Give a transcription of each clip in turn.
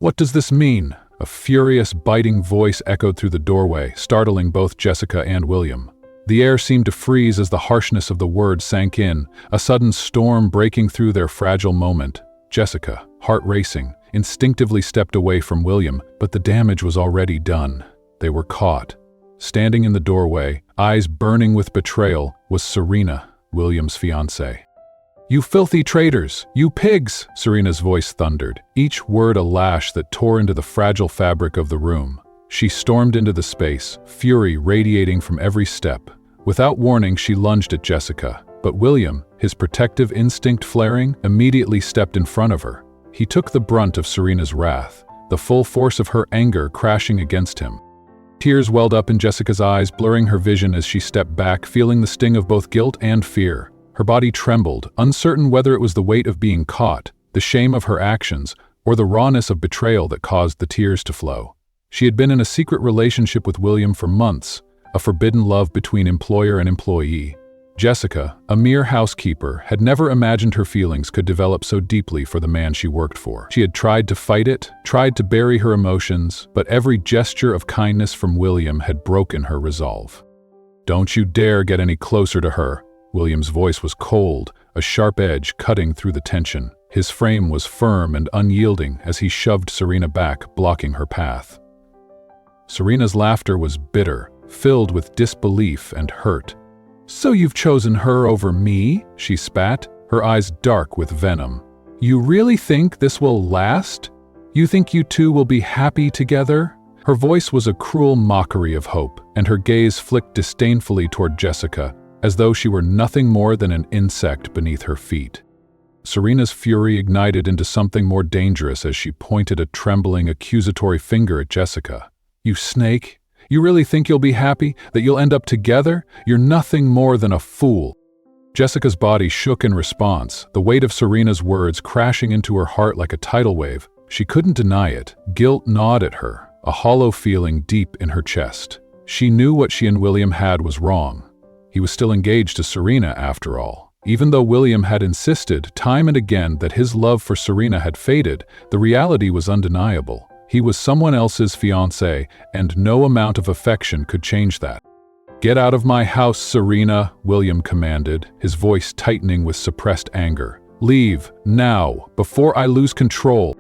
"What does this mean?" A furious, biting voice echoed through the doorway, startling both Jessica and William. The air seemed to freeze as the harshness of the words sank in, a sudden storm breaking through their fragile moment. Jessica, heart racing, instinctively stepped away from William, but the damage was already done. They were caught. Standing in the doorway, eyes burning with betrayal, was Serena, William's fiancée. "You filthy traitors! You pigs!" Serena's voice thundered, each word a lash that tore into the fragile fabric of the room. She stormed into the space, fury radiating from every step. Without warning, she lunged at Jessica, but William, his protective instinct flaring, immediately stepped in front of her. He took the brunt of Serena's wrath, the full force of her anger crashing against him. Tears welled up in Jessica's eyes, blurring her vision as she stepped back, feeling the sting of both guilt and fear. Her body trembled, uncertain whether it was the weight of being caught, the shame of her actions, or the rawness of betrayal that caused the tears to flow. She had been in a secret relationship with William for months, a forbidden love between employer and employee. Jessica, a mere housekeeper, had never imagined her feelings could develop so deeply for the man she worked for. She had tried to fight it, tried to bury her emotions, but every gesture of kindness from William had broken her resolve. "Don't you dare get any closer to her." William's voice was cold, a sharp edge cutting through the tension. His frame was firm and unyielding as he shoved Serena back, blocking her path. Serena's laughter was bitter, filled with disbelief and hurt. "So you've chosen her over me?" she spat, her eyes dark with venom. "You really think this will last? You think you two will be happy together?" Her voice was a cruel mockery of hope, and her gaze flicked disdainfully toward Jessica, as though she were nothing more than an insect beneath her feet. Serena's fury ignited into something more dangerous as she pointed a trembling, accusatory finger at Jessica. "You snake! You really think you'll be happy, that you'll end up together? You're nothing more than a fool." Jessica's body shook in response, the weight of Serena's words crashing into her heart like a tidal wave. She couldn't deny it. Guilt gnawed at her, a hollow feeling deep in her chest. She knew what she and William had was wrong. He was still engaged to Serena, after all. Even though William had insisted time and again that his love for Serena had faded, the reality was undeniable. He was someone else's fiancé, and no amount of affection could change that. "Get out of my house, Serena," William commanded, his voice tightening with suppressed anger. "Leave, now, before I lose control."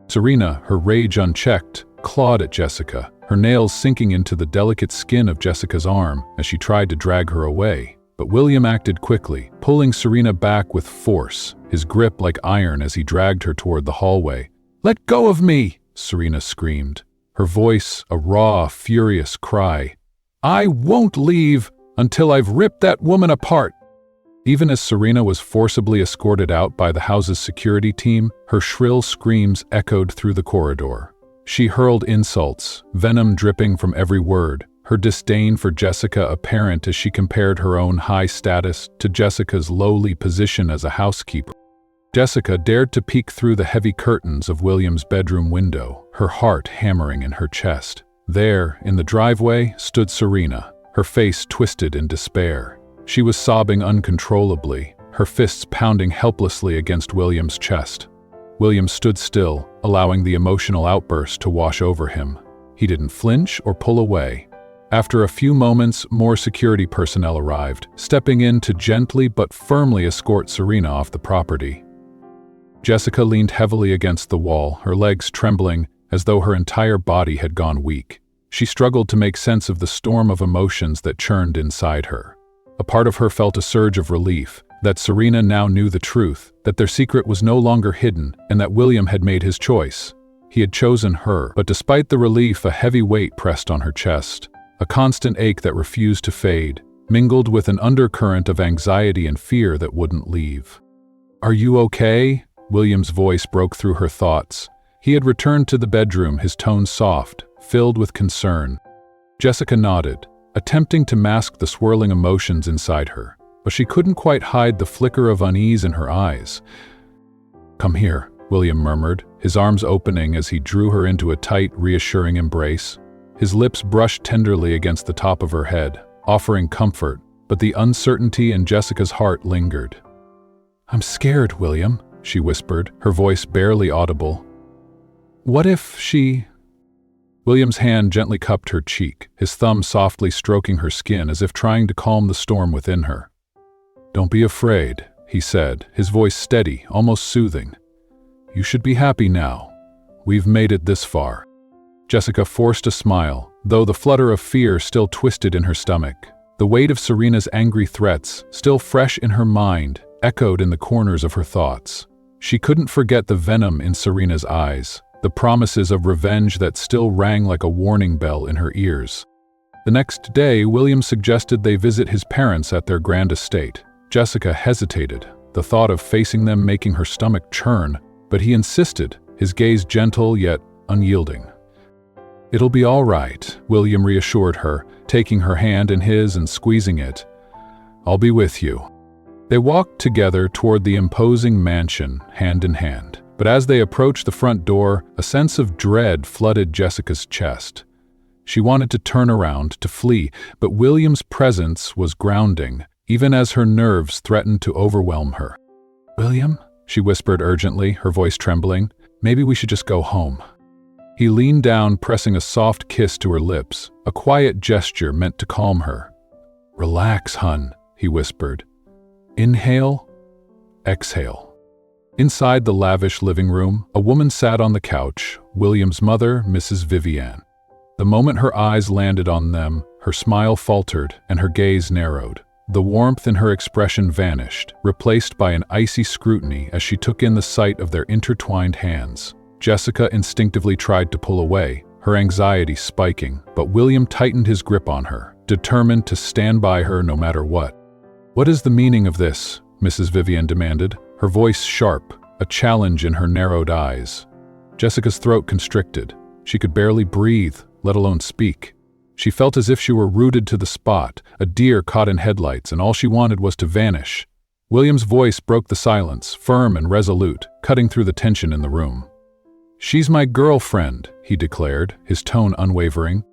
Serena, her rage unchecked, clawed at Jessica, her nails sinking into the delicate skin of Jessica's arm as she tried to drag her away. But William acted quickly, pulling Serena back with force, his grip like iron as he dragged her toward the hallway. "Let go of me!" Serena screamed, her voice a raw, furious cry. "I won't leave until I've ripped that woman apart." Even as Serena was forcibly escorted out by the house's security team, her shrill screams echoed through the corridor. She hurled insults, venom dripping from every word, her disdain for Jessica apparent as she compared her own high status to Jessica's lowly position as a housekeeper. Jessica dared to peek through the heavy curtains of William's bedroom window, her heart hammering in her chest. There, in the driveway, stood Serena, her face twisted in despair. She was sobbing uncontrollably, her fists pounding helplessly against William's chest. William stood still, allowing the emotional outburst to wash over him. He didn't flinch or pull away. After a few moments, more security personnel arrived, stepping in to gently but firmly escort Serena off the property. Jessica leaned heavily against the wall, her legs trembling as though her entire body had gone weak. She struggled to make sense of the storm of emotions that churned inside her. A part of her felt a surge of relief, that Serena now knew the truth, that their secret was no longer hidden, and that William had made his choice. He had chosen her, but despite the relief, a heavy weight pressed on her chest, a constant ache that refused to fade, mingled with an undercurrent of anxiety and fear that wouldn't leave. "Are you okay?" William's voice broke through her thoughts. He had returned to the bedroom, his tone soft, filled with concern. Jessica nodded, attempting to mask the swirling emotions inside her, but she couldn't quite hide the flicker of unease in her eyes. "Come here," William murmured, his arms opening as he drew her into a tight, reassuring embrace. His lips brushed tenderly against the top of her head, offering comfort, but the uncertainty in Jessica's heart lingered. "I'm scared, William," she whispered, her voice barely audible. What if she... William's hand gently cupped her cheek, his thumb softly stroking her skin as if trying to calm the storm within her. "Don't be afraid," he said, his voice steady, almost soothing. "You should be happy now. We've made it this far." Jessica forced a smile, though the flutter of fear still twisted in her stomach. The weight of Serena's angry threats, still fresh in her mind, echoed in the corners of her thoughts. She couldn't forget the venom in Serena's eyes, the promises of revenge that still rang like a warning bell in her ears. The next day, William suggested they visit his parents at their grand estate. Jessica hesitated, the thought of facing them making her stomach churn, but he insisted, his gaze gentle yet unyielding. "It'll be all right," William reassured her, taking her hand in his and squeezing it. "I'll be with you." They walked together toward the imposing mansion, hand in hand. But as they approached the front door, a sense of dread flooded Jessica's chest. She wanted to turn around, to flee, but William's presence was grounding, even as her nerves threatened to overwhelm her. "William?" she whispered urgently, her voice trembling. "Maybe we should just go home." He leaned down, pressing a soft kiss to her lips, a quiet gesture meant to calm her. "Relax, hun," he whispered. "Inhale, exhale." Inside the lavish living room, a woman sat on the couch, William's mother, Mrs. Vivian. The moment her eyes landed on them, her smile faltered and her gaze narrowed. The warmth in her expression vanished, replaced by an icy scrutiny as she took in the sight of their intertwined hands. Jessica instinctively tried to pull away, her anxiety spiking, but William tightened his grip on her, determined to stand by her no matter what. "What is the meaning of this?" Mrs. Vivian demanded, her voice sharp, a challenge in her narrowed eyes. Jessica's throat constricted. She could barely breathe, let alone speak. She felt as if she were rooted to the spot, a deer caught in headlights, and all she wanted was to vanish. William's voice broke the silence, firm and resolute, cutting through the tension in the room. "She's my girlfriend," he declared, his tone unwavering.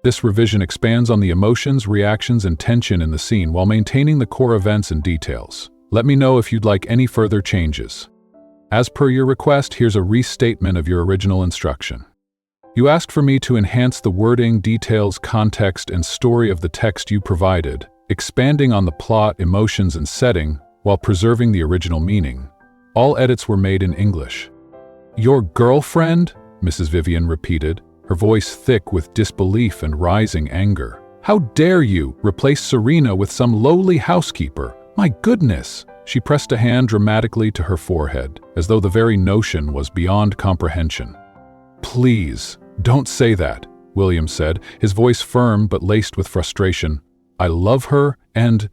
This revision expands on the emotions, reactions, and tension in the scene while maintaining the core events and details. Let me know if you'd like any further changes. As per your request, here's a restatement of your original instruction. You asked for me to enhance the wording, details, context, and story of the text you provided, expanding on the plot, emotions, and setting, while preserving the original meaning. All edits were made in English. "Your girlfriend?" Mrs. Vivian repeated, her voice thick with disbelief and rising anger. "How dare you replace Serena with some lowly housekeeper? My goodness!" She pressed a hand dramatically to her forehead, as though the very notion was beyond comprehension. "Please, don't say that," William said, his voice firm but laced with frustration. "I love her, and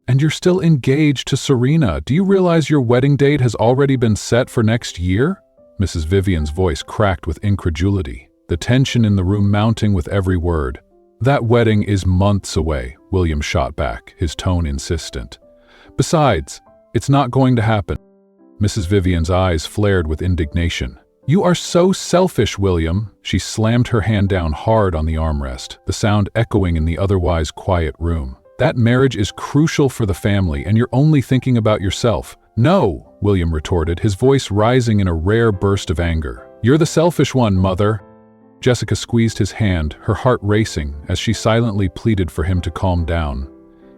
you're still engaged to Serena. Do you realize your wedding date has already been set for next year?" Mrs. Vivian's voice cracked with incredulity, the tension in the room mounting with every word. "That wedding is months away," William shot back, his tone insistent. "Besides, it's not going to happen." Mrs. Vivian's eyes flared with indignation. "You are so selfish, William." She slammed her hand down hard on the armrest, the sound echoing in the otherwise quiet room. "That marriage is crucial for the family, and you're only thinking about yourself." "No," William retorted, his voice rising in a rare burst of anger. "You're the selfish one, Mother." Jessica squeezed his hand, her heart racing, as she silently pleaded for him to calm down.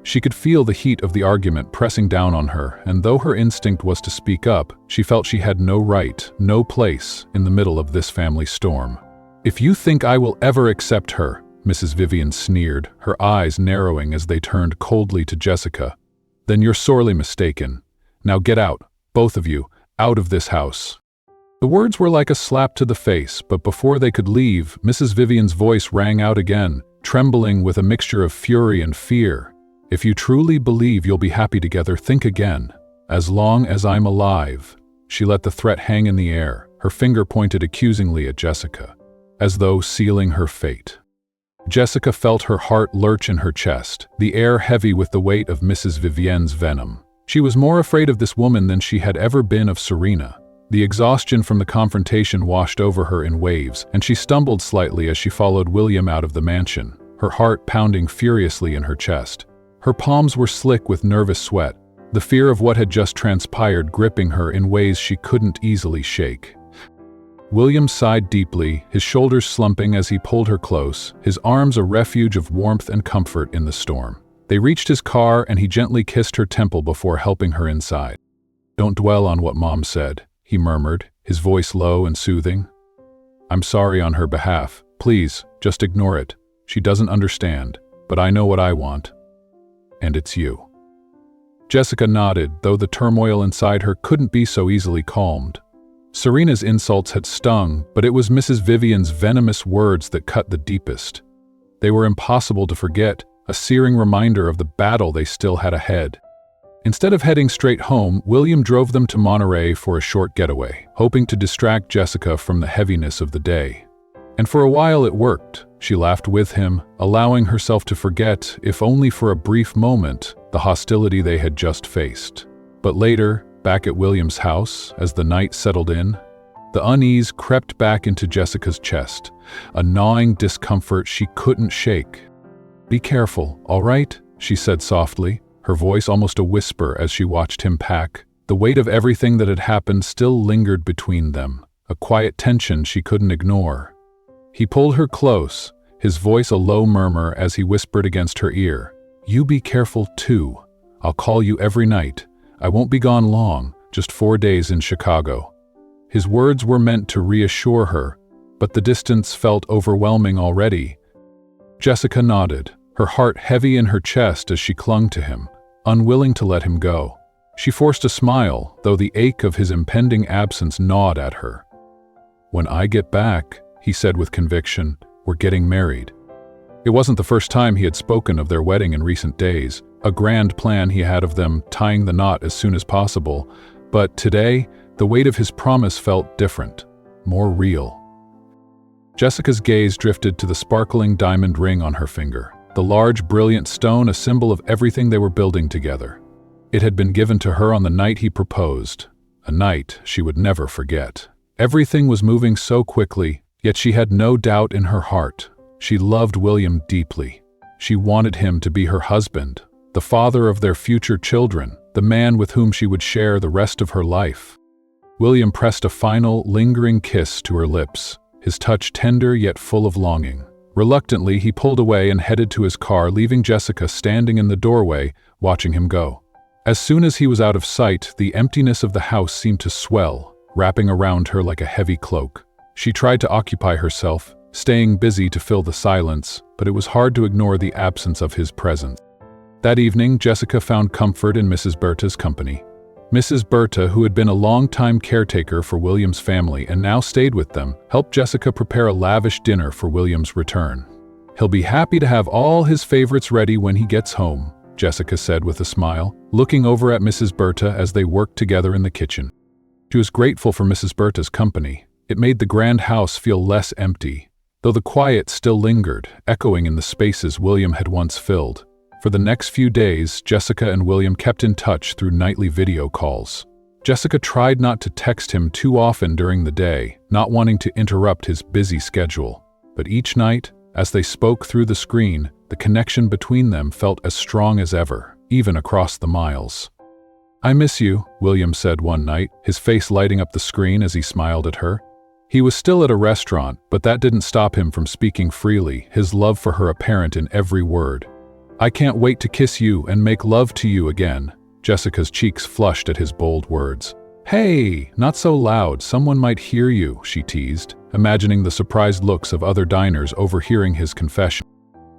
She could feel the heat of the argument pressing down on her, and though her instinct was to speak up, she felt she had no right, no place, in the middle of this family storm. "If you think I will ever accept her," Mrs. Vivian sneered, her eyes narrowing as they turned coldly to Jessica, "then you're sorely mistaken. Now get out, both of you, out of this house." The words were like a slap to the face, but before they could leave, Mrs. Vivian's voice rang out again, trembling with a mixture of fury and fear. "If you truly believe you'll be happy together, think again. As long as I'm alive." She let the threat hang in the air, her finger pointed accusingly at Jessica, as though sealing her fate. Jessica felt her heart lurch in her chest, the air heavy with the weight of Mrs. Vivian's venom. She was more afraid of this woman than she had ever been of Serena. The exhaustion from the confrontation washed over her in waves, and she stumbled slightly as she followed William out of the mansion, her heart pounding furiously in her chest. Her palms were slick with nervous sweat, the fear of what had just transpired gripping her in ways she couldn't easily shake. William sighed deeply, his shoulders slumping as he pulled her close, his arms a refuge of warmth and comfort in the storm. They reached his car and he gently kissed her temple before helping her inside. "Don't dwell on what Mom said," he murmured, his voice low and soothing. "I'm sorry on her behalf. Please, just ignore it. She doesn't understand, but I know what I want. And it's you." Jessica nodded, though the turmoil inside her couldn't be so easily calmed. Serena's insults had stung, but it was Mrs. Vivian's venomous words that cut the deepest. They were impossible to forget, a searing reminder of the battle they still had ahead. Instead of heading straight home, William drove them to Monterey for a short getaway, hoping to distract Jessica from the heaviness of the day. And for a while it worked. She laughed with him, allowing herself to forget, if only for a brief moment, the hostility they had just faced. But later, back at William's house, as the night settled in, the unease crept back into Jessica's chest, a gnawing discomfort she couldn't shake. "Be careful, all right?" she said softly, her voice almost a whisper as she watched him pack. The weight of everything that had happened still lingered between them, a quiet tension she couldn't ignore. He pulled her close, his voice a low murmur as he whispered against her ear, "You be careful too. I'll call you every night. I won't be gone long, just 4 days in Chicago." His words were meant to reassure her, but the distance felt overwhelming already. Jessica nodded, her heart heavy in her chest as she clung to him, unwilling to let him go. She forced a smile, though the ache of his impending absence gnawed at her. "When I get back," he said with conviction, "we're getting married." It wasn't the first time he had spoken of their wedding in recent days, a grand plan he had of them tying the knot as soon as possible, but today, the weight of his promise felt different, more real. Jessica's gaze drifted to the sparkling diamond ring on her finger, the large, brilliant stone a symbol of everything they were building together. It had been given to her on the night he proposed, a night she would never forget. Everything was moving so quickly, yet she had no doubt in her heart. She loved William deeply. She wanted him to be her husband, the father of their future children, the man with whom she would share the rest of her life. William pressed a final, lingering kiss to her lips, his touch tender yet full of longing. Reluctantly, he pulled away and headed to his car, leaving Jessica standing in the doorway, watching him go. As soon as he was out of sight, the emptiness of the house seemed to swell, wrapping around her like a heavy cloak. She tried to occupy herself, staying busy to fill the silence, but it was hard to ignore the absence of his presence. That evening, Jessica found comfort in Mrs. Berta's company. Mrs. Berta, who had been a long-time caretaker for William's family and now stayed with them, helped Jessica prepare a lavish dinner for William's return. "He'll be happy to have all his favorites ready when he gets home," Jessica said with a smile, looking over at Mrs. Berta as they worked together in the kitchen. She was grateful for Mrs. Berta's company. It made the grand house feel less empty, though the quiet still lingered, echoing in the spaces William had once filled. For the next few days, Jessica and William kept in touch through nightly video calls. Jessica tried not to text him too often during the day, not wanting to interrupt his busy schedule. But each night, as they spoke through the screen, the connection between them felt as strong as ever, even across the miles. "I miss you," William said one night, his face lighting up the screen as he smiled at her. He was still at a restaurant, but that didn't stop him from speaking freely, his love for her apparent in every word. "I can't wait to kiss you and make love to you again." Jessica's cheeks flushed at his bold words. "Hey, not so loud, someone might hear you," she teased, imagining the surprised looks of other diners overhearing his confession.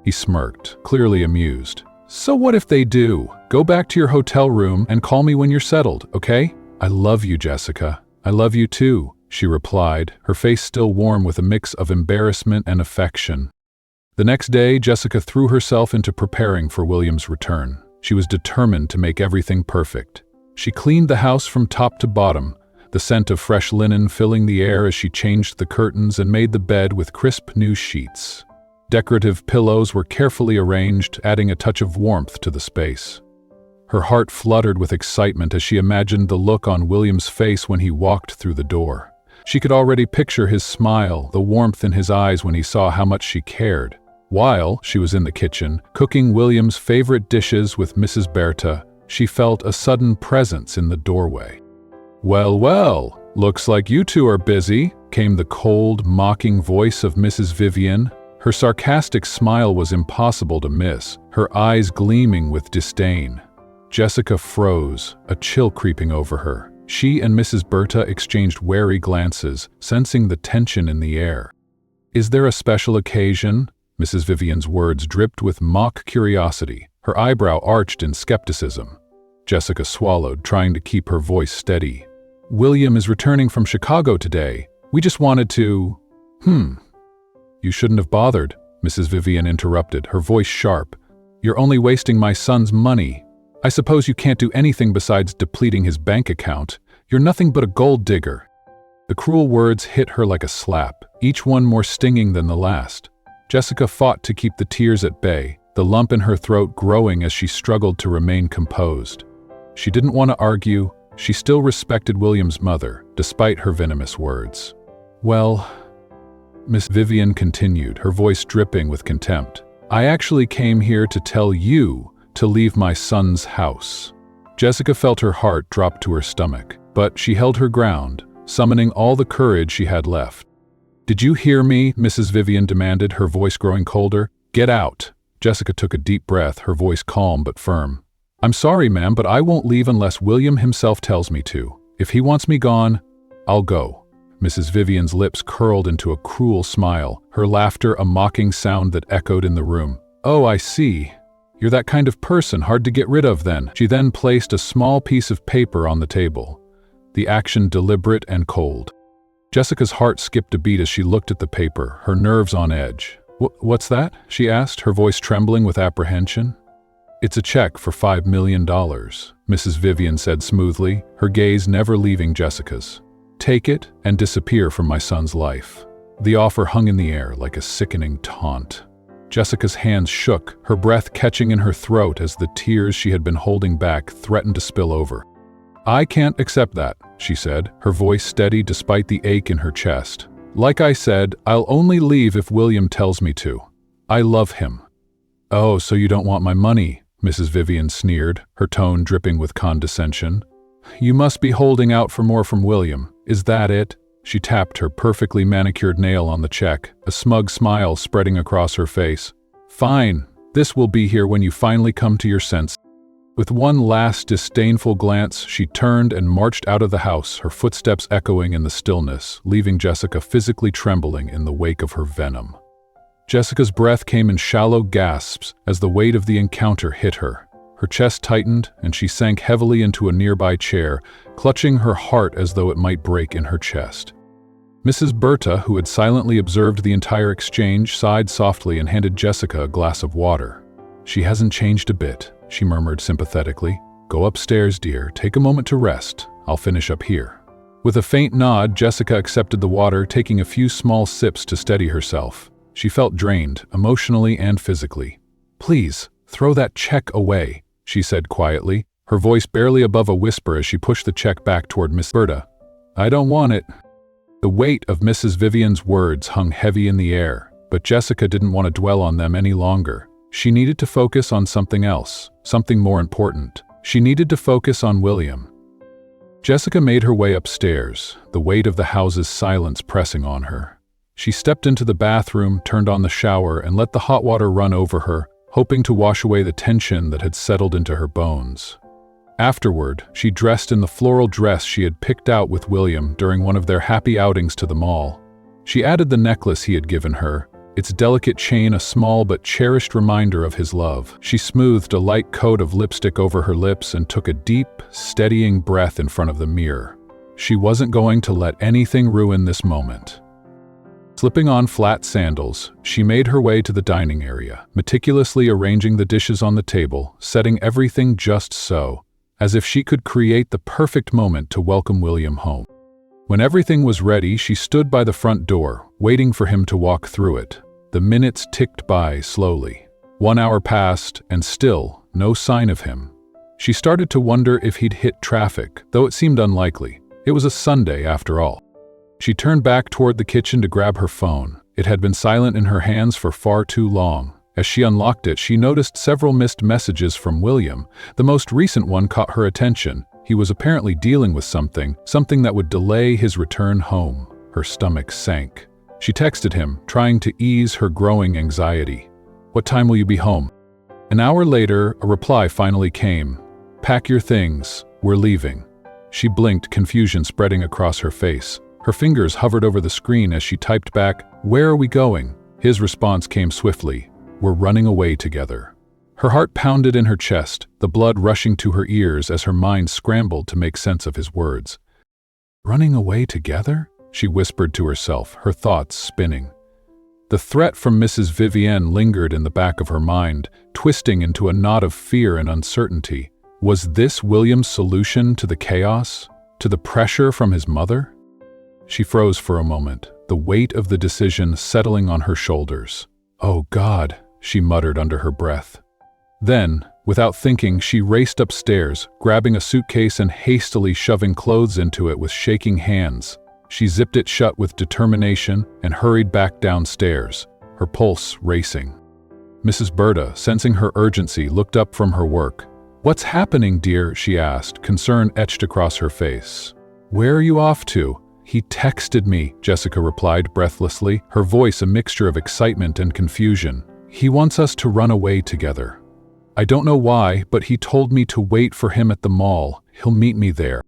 He smirked, clearly amused. "So what if they do? Go back to your hotel room and call me when you're settled, okay?" "I love you, Jessica. I love you too," she replied, her face still warm with a mix of embarrassment and affection. The next day, Jessica threw herself into preparing for William's return. She was determined to make everything perfect. She cleaned the house from top to bottom, the scent of fresh linen filling the air as she changed the curtains and made the bed with crisp new sheets. Decorative pillows were carefully arranged, adding a touch of warmth to the space. Her heart fluttered with excitement as she imagined the look on William's face when he walked through the door. She could already picture his smile, the warmth in his eyes when he saw how much she cared. While she was in the kitchen, cooking William's favorite dishes with Mrs. Berta, she felt a sudden presence in the doorway. Well, looks like you two are busy," came the cold, mocking voice of Mrs. Vivian. Her sarcastic smile was impossible to miss, her eyes gleaming with disdain. Jessica froze, a chill creeping over her. She and Mrs. Berta exchanged wary glances, sensing the tension in the air. "Is there a special occasion?" Mrs. Vivian's words dripped with mock curiosity, her eyebrow arched in skepticism. Jessica swallowed, trying to keep her voice steady. "William is returning from Chicago today. We just wanted to—" "You shouldn't have bothered," Mrs. Vivian interrupted, her voice sharp. "You're only wasting my son's money. I suppose you can't do anything besides depleting his bank account. You're nothing but a gold digger." The cruel words hit her like a slap, each one more stinging than the last. Jessica fought to keep the tears at bay, the lump in her throat growing as she struggled to remain composed. She didn't want to argue. She still respected William's mother, despite her venomous words. "Well," Miss Vivian continued, her voice dripping with contempt, "I actually came here to tell you to leave my son's house." Jessica felt her heart drop to her stomach, but she held her ground, summoning all the courage she had left. "Did you hear me?" Mrs. Vivian demanded, her voice growing colder. "Get out." Jessica took a deep breath, her voice calm but firm. "I'm sorry, ma'am, but I won't leave unless William himself tells me to. If he wants me gone, I'll go." Mrs. Vivian's lips curled into a cruel smile, her laughter a mocking sound that echoed in the room. "Oh, I see. You're that kind of person, hard to get rid of then." She then placed a small piece of paper on the table, the action deliberate and cold. Jessica's heart skipped a beat as she looked at the paper, her nerves on edge. What's that?" she asked, her voice trembling with apprehension. "It's a check for $5 million, Mrs. Vivian said smoothly, her gaze never leaving Jessica's. "Take it and disappear from my son's life." The offer hung in the air like a sickening taunt. Jessica's hands shook, her breath catching in her throat as the tears she had been holding back threatened to spill over. "I can't accept that," she said, her voice steady despite the ache in her chest. "Like I said, I'll only leave if William tells me to. I love him." "Oh, so you don't want my money?" Mrs. Vivian sneered, her tone dripping with condescension. "You must be holding out for more from William. Is that it?" She tapped her perfectly manicured nail on the check, a smug smile spreading across her face. "Fine, this will be here when you finally come to your senses." With one last disdainful glance, she turned and marched out of the house, her footsteps echoing in the stillness, leaving Jessica physically trembling in the wake of her venom. Jessica's breath came in shallow gasps as the weight of the encounter hit her. Her chest tightened, and she sank heavily into a nearby chair, clutching her heart as though it might break in her chest. Mrs. Berta, who had silently observed the entire exchange, sighed softly and handed Jessica a glass of water. "She hasn't changed a bit," she murmured sympathetically. "Go upstairs, dear. Take a moment to rest. I'll finish up here." With a faint nod, Jessica accepted the water, taking a few small sips to steady herself. She felt drained, emotionally and physically. "Please, throw that check away," she said quietly, her voice barely above a whisper as she pushed the check back toward Miss Berta. "I don't want it." The weight of Mrs. Vivian's words hung heavy in the air, but Jessica didn't want to dwell on them any longer. She needed to focus on something else, something more important. She needed to focus on William. Jessica made her way upstairs, the weight of the house's silence pressing on her. She stepped into the bathroom, turned on the shower, and let the hot water run over her, hoping to wash away the tension that had settled into her bones. Afterward, she dressed in the floral dress she had picked out with William during one of their happy outings to the mall. She added the necklace he had given her, its delicate chain a small but cherished reminder of his love. She smoothed a light coat of lipstick over her lips and took a deep, steadying breath in front of the mirror. She wasn't going to let anything ruin this moment. Slipping on flat sandals, she made her way to the dining area, meticulously arranging the dishes on the table, setting everything just so, as if she could create the perfect moment to welcome William home. When everything was ready, she stood by the front door, waiting for him to walk through it. The minutes ticked by slowly. 1 hour passed, and still, no sign of him. She started to wonder if he'd hit traffic, though it seemed unlikely. It was a Sunday, after all. She turned back toward the kitchen to grab her phone. It had been silent in her hands for far too long. As she unlocked it, she noticed several missed messages from William. The most recent one caught her attention. He was apparently dealing with something that would delay his return home. Her stomach sank. She texted him, trying to ease her growing anxiety. "What time will you be home?" An hour later, a reply finally came. "Pack your things. We're leaving." She blinked, confusion spreading across her face. Her fingers hovered over the screen as she typed back, "Where are we going?" His response came swiftly, "We're running away together." Her heart pounded in her chest, the blood rushing to her ears as her mind scrambled to make sense of his words. "Running away together?" she whispered to herself, her thoughts spinning. The threat from Mrs. Vivienne lingered in the back of her mind, twisting into a knot of fear and uncertainty. Was this William's solution to the chaos? To the pressure from his mother? She froze for a moment, the weight of the decision settling on her shoulders. "Oh God," she muttered under her breath. Then, without thinking, she raced upstairs, grabbing a suitcase and hastily shoving clothes into it with shaking hands. She zipped it shut with determination and hurried back downstairs, her pulse racing. Mrs. Berta, sensing her urgency, looked up from her work. "What's happening, dear?" she asked, concern etched across her face. "Where are you off to?" "He texted me," Jessica replied breathlessly, her voice a mixture of excitement and confusion. "He wants us to run away together. I don't know why, but he told me to wait for him at the mall. He'll meet me there."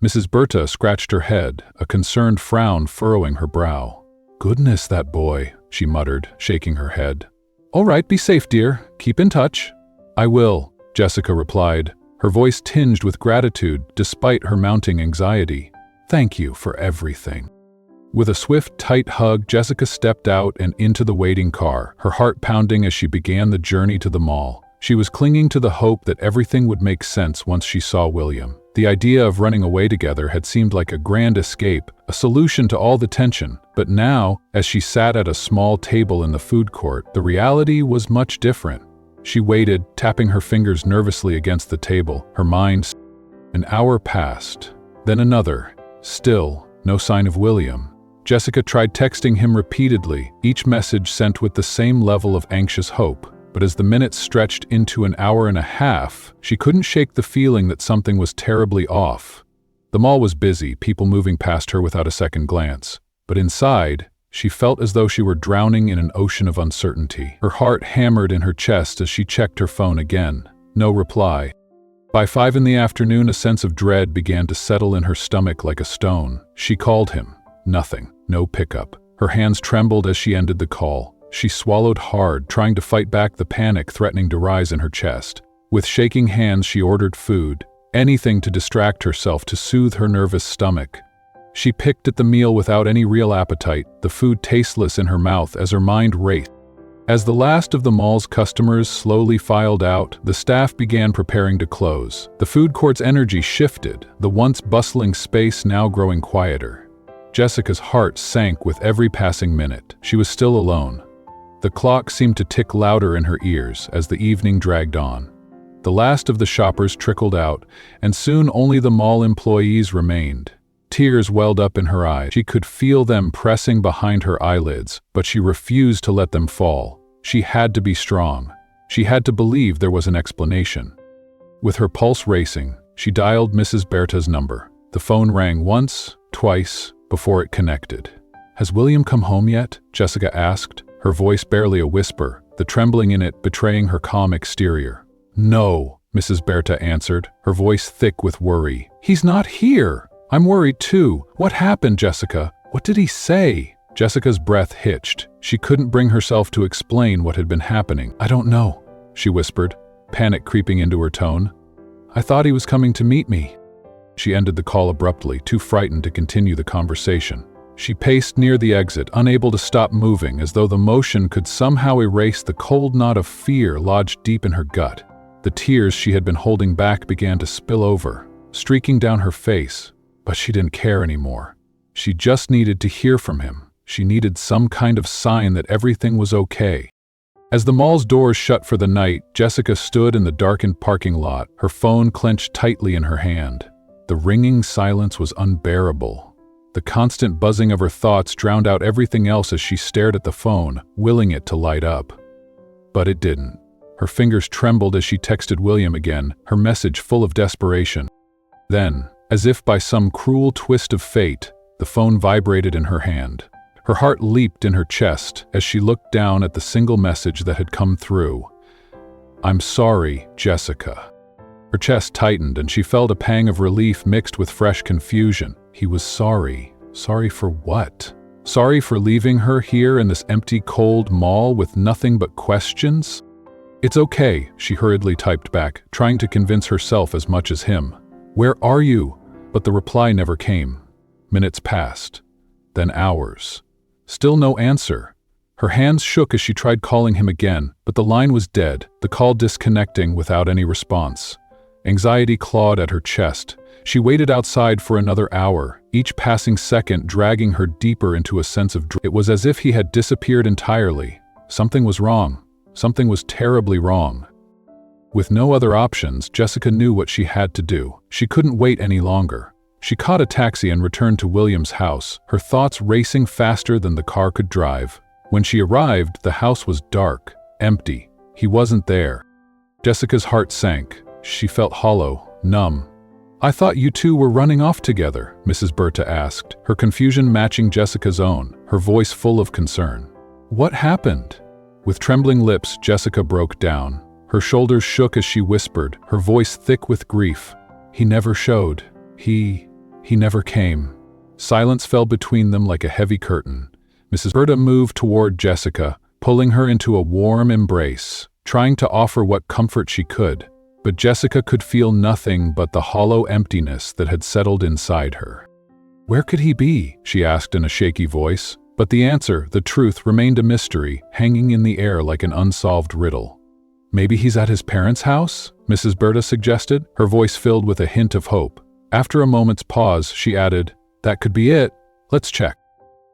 Mrs. Berta scratched her head, a concerned frown furrowing her brow. "Goodness, that boy," she muttered, shaking her head. "All right, be safe, dear. Keep in touch." "I will," Jessica replied, her voice tinged with gratitude despite her mounting anxiety. "Thank you for everything." With a swift, tight hug, Jessica stepped out and into the waiting car, her heart pounding as she began the journey to the mall. She was clinging to the hope that everything would make sense once she saw William. The idea of running away together had seemed like a grand escape, a solution to all the tension. But now, as she sat at a small table in the food court, the reality was much different. She waited, tapping her fingers nervously against the table, her mind. An hour passed, then another. Still, no sign of William. Jessica tried texting him repeatedly, each message sent with the same level of anxious hope. But as the minutes stretched into an hour and a half, she couldn't shake the feeling that something was terribly off. The mall was busy, people moving past her without a second glance. But inside, she felt as though she were drowning in an ocean of uncertainty. Her heart hammered in her chest as she checked her phone again. No reply. By 5 in the afternoon, a sense of dread began to settle in her stomach like a stone. She called him. Nothing. No pickup. Her hands trembled as she ended the call. She swallowed hard, trying to fight back the panic threatening to rise in her chest. With shaking hands, she ordered food, anything to distract herself, to soothe her nervous stomach. She picked at the meal without any real appetite, the food tasteless in her mouth as her mind raced. As the last of the mall's customers slowly filed out, the staff began preparing to close. The food court's energy shifted, the once bustling space now growing quieter. Jessica's heart sank with every passing minute. She was still alone. The clock seemed to tick louder in her ears as the evening dragged on. The last of the shoppers trickled out, and soon only the mall employees remained. Tears welled up in her eyes. She could feel them pressing behind her eyelids, but she refused to let them fall. She had to be strong. She had to believe there was an explanation. With her pulse racing, she dialed Mrs. Berta's number. The phone rang once, twice, before it connected. "Has William come home yet?" Jessica asked, her voice barely a whisper, the trembling in it betraying her calm exterior. "No," Mrs. Berta answered, her voice thick with worry. "He's not here. I'm worried too. What happened, Jessica? What did he say?" Jessica's breath hitched. She couldn't bring herself to explain what had been happening. "I don't know," she whispered, panic creeping into her tone. "I thought he was coming to meet me." She ended the call abruptly, too frightened to continue the conversation. She paced near the exit, unable to stop moving, as though the motion could somehow erase the cold knot of fear lodged deep in her gut. The tears she had been holding back began to spill over, streaking down her face, but she didn't care anymore. She just needed to hear from him. She needed some kind of sign that everything was okay. As the mall's doors shut for the night, Jessica stood in the darkened parking lot, her phone clenched tightly in her hand. The ringing silence was unbearable. The constant buzzing of her thoughts drowned out everything else as she stared at the phone, willing it to light up. But it didn't. Her fingers trembled as she texted William again, her message full of desperation. Then, as if by some cruel twist of fate, The phone vibrated in her hand. Her heart leaped in her chest as she looked down at the single message that had come through. "I'm sorry, Jessica." Her chest tightened and she felt a pang of relief mixed with fresh confusion. He was sorry. Sorry for what? Sorry for leaving her here in this empty, cold mall with nothing but questions? "It's okay," she hurriedly typed back, trying to convince herself as much as him. "Where are you?" But the reply never came. Minutes passed. Then hours. Still no answer. Her hands shook as she tried calling him again, but the line was dead, the call disconnecting without any response. Anxiety clawed at her chest. She waited outside for another hour, each passing second dragging her deeper into a sense of dread. It was as if he had disappeared entirely. Something was wrong. Something was terribly wrong. With no other options, Jessica knew what she had to do. She couldn't wait any longer. She caught a taxi and returned to William's house, her thoughts racing faster than the car could drive. When she arrived, the house was dark, empty. He wasn't there. Jessica's heart sank. She felt hollow, numb. "I thought you two were running off together," Mrs. Berta asked, her confusion matching Jessica's own, her voice full of concern. "What happened?" With trembling lips, Jessica broke down. Her shoulders shook as she whispered, her voice thick with grief. "He never showed. He never came." Silence fell between them like a heavy curtain. Mrs. Berta moved toward Jessica, pulling her into a warm embrace, trying to offer what comfort she could. But Jessica could feel nothing but the hollow emptiness that had settled inside her. "Where could he be?" she asked in a shaky voice. But the answer, the truth, remained a mystery, hanging in the air like an unsolved riddle. "Maybe he's at his parents' house?" Mrs. Berta suggested, her voice filled with a hint of hope. After a moment's pause, she added, "That could be it. Let's check."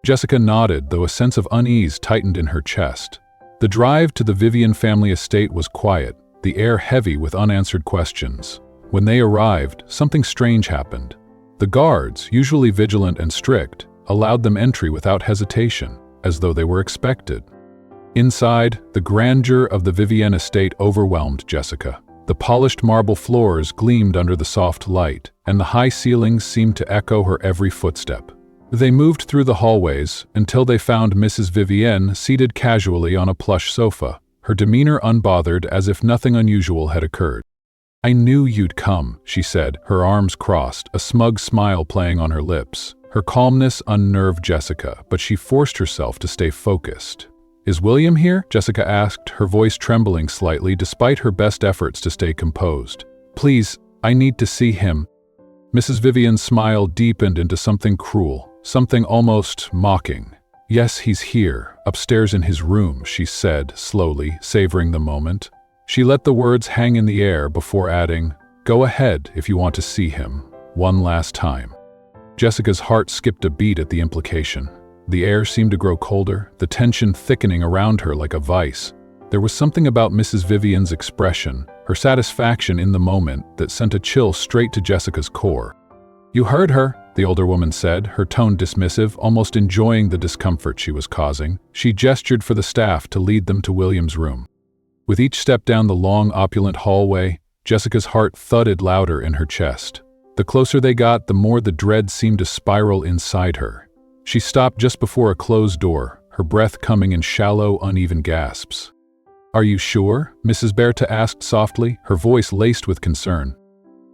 Jessica nodded, though a sense of unease tightened in her chest. The drive to the Vivian family estate was quiet, the air heavy with unanswered questions. When they arrived, something strange happened. The guards, usually vigilant and strict, allowed them entry without hesitation, as though they were expected. Inside, the grandeur of the Vivian estate overwhelmed Jessica. The polished marble floors gleamed under the soft light, and the high ceilings seemed to echo her every footstep. They moved through the hallways until they found Mrs. Vivienne seated casually on a plush sofa, her demeanor unbothered as if nothing unusual had occurred. "I knew you'd come," she said, her arms crossed, a smug smile playing on her lips. Her calmness unnerved Jessica, but she forced herself to stay focused. "Is William here?" Jessica asked, her voice trembling slightly despite her best efforts to stay composed. "Please, I need to see him." Mrs. Vivian's smile deepened into something cruel, something almost mocking. "Yes, he's here, upstairs in his room," she said, slowly, savoring the moment. She let the words hang in the air before adding, "Go ahead if you want to see him, one last time." Jessica's heart skipped a beat at the implication. The air seemed to grow colder, the tension thickening around her like a vice. There was something about Mrs. Vivian's expression, her satisfaction in the moment, that sent a chill straight to Jessica's core. "You heard her," the older woman said, her tone dismissive, almost enjoying the discomfort she was causing. She gestured for the staff to lead them to William's room. With each step down the long, opulent hallway, Jessica's heart thudded louder in her chest. The closer they got, the more the dread seemed to spiral inside her. She stopped just before a closed door, her breath coming in shallow, uneven gasps. "Are you sure?" Mrs. Berta asked softly, her voice laced with concern.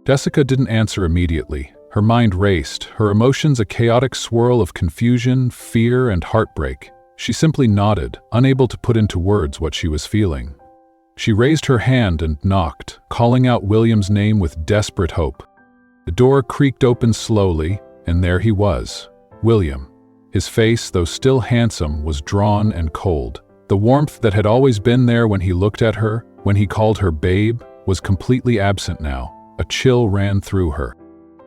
Jessica didn't answer immediately. Her mind raced, her emotions a chaotic swirl of confusion, fear, and heartbreak. She simply nodded, unable to put into words what she was feeling. She raised her hand and knocked, calling out William's name with desperate hope. The door creaked open slowly, and there he was, William. His face, though still handsome, was drawn and cold. The warmth that had always been there when he looked at her, when he called her babe, was completely absent now. A chill ran through her.